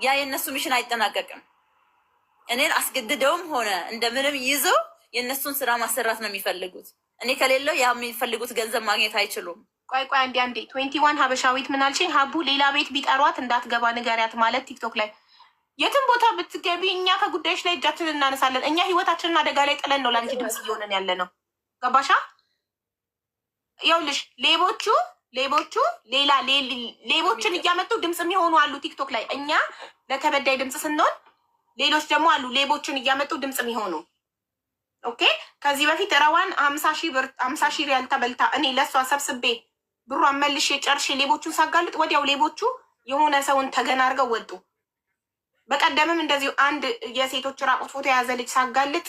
Speaker 1: ያ የእነሱ ሚሽን አይጠናቀቅም። እኔን አስገድደውም ሆነ እንደምንም ይዘው የእነሱን ስራ ማሰራት ነው የሚፈልጉት። እኔ ከሌለው ያ የሚፈልጉት ገንዘብ ማግኘት አይችሉም።
Speaker 2: ቆይ አንዴ 21 ሀበሻዊት ምን አልሽኝ? ሀቡ ሌላ ቤት ቢጠሯት እንዳትገባ ንገሪያት ማለት ቲክቶክ ላይ የትም ቦታ ብትገቢ እኛ ከጉዳዮች ላይ እጃችንን እናነሳለን። እኛ ህይወታችንን አደጋ ላይ ጥለን ነው ለአንቺ ድምፅ እየሆነን ያለ ነው። ገባሻ? ይኸውልሽ ሌቦችን እያመጡ ድምፅ የሚሆኑ አሉ ቲክቶክ ላይ። እኛ ለተበዳይ ድምፅ ስንሆን፣ ሌሎች ደግሞ አሉ ሌቦችን እያመጡ ድምፅ የሚሆኑ። ኦኬ። ከዚህ በፊት ረዋን 50 ሺህ ሪያል ተበልታ እኔ ለእሷ ሰብስቤ ብሯን መልሼ ጨርሼ ሌቦቹን ሳጋልጥ ወዲያው ሌቦቹ የሆነ ሰውን ተገና አድርገው ወጡ። በቀደምም እንደዚሁ አንድ የሴቶች ራቁት ፎቶ የያዘ ልጅ ሳጋልጥ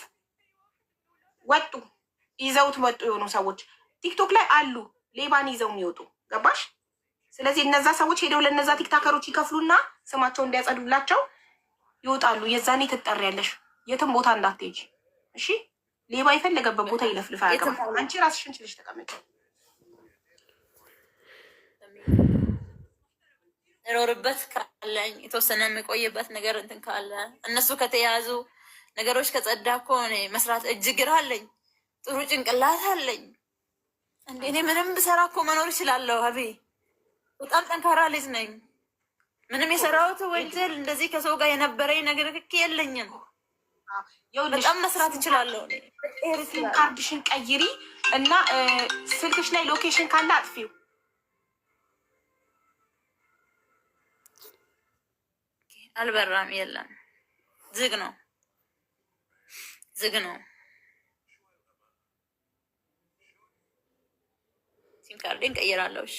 Speaker 2: ወጡ፣ ይዘውት ወጡ። የሆኑ ሰዎች ቲክቶክ ላይ አሉ ሌባን ይዘው የሚወጡ። ገባሽ? ስለዚህ እነዛ ሰዎች ሄደው ለነዛ ቲክታከሮች ይከፍሉና ስማቸው እንዲያጸዱላቸው ይወጣሉ። የዛኔ ትጠሪያለሽ። የትም ቦታ እንዳትሄጂ እሺ? ሌባ የፈለገበት ቦታ ይለፍልፍ አያገባም። አንቺ ራስሽን ችለሽ ተቀመጭ።
Speaker 1: እኖርበት ካለኝ የተወሰነ የምቆይበት ነገር እንትን ካለ እነሱ ከተያዙ ነገሮች ከጸዳ እኮ እኔ መስራት እጅግር አለኝ። ጥሩ ጭንቅላት አለኝ። እንደ እኔ ምንም ብሰራ እኮ መኖር እችላለሁ። አቤ በጣም ጠንካራ ልጅ ነኝ። ምንም የሰራሁት ወንጀል እንደዚህ ከሰው ጋር የነበረኝ ነገር ክክ የለኝም። በጣም መስራት እችላለሁ።
Speaker 2: ካርድሽን ቀይሪ እና ስልክሽ ላይ ሎኬሽን ካለ አጥፊው።
Speaker 1: አልበራም፣ የለም፣ ዝግ ነው። ሲም ካርዴን ቀይራለሁ። እሺ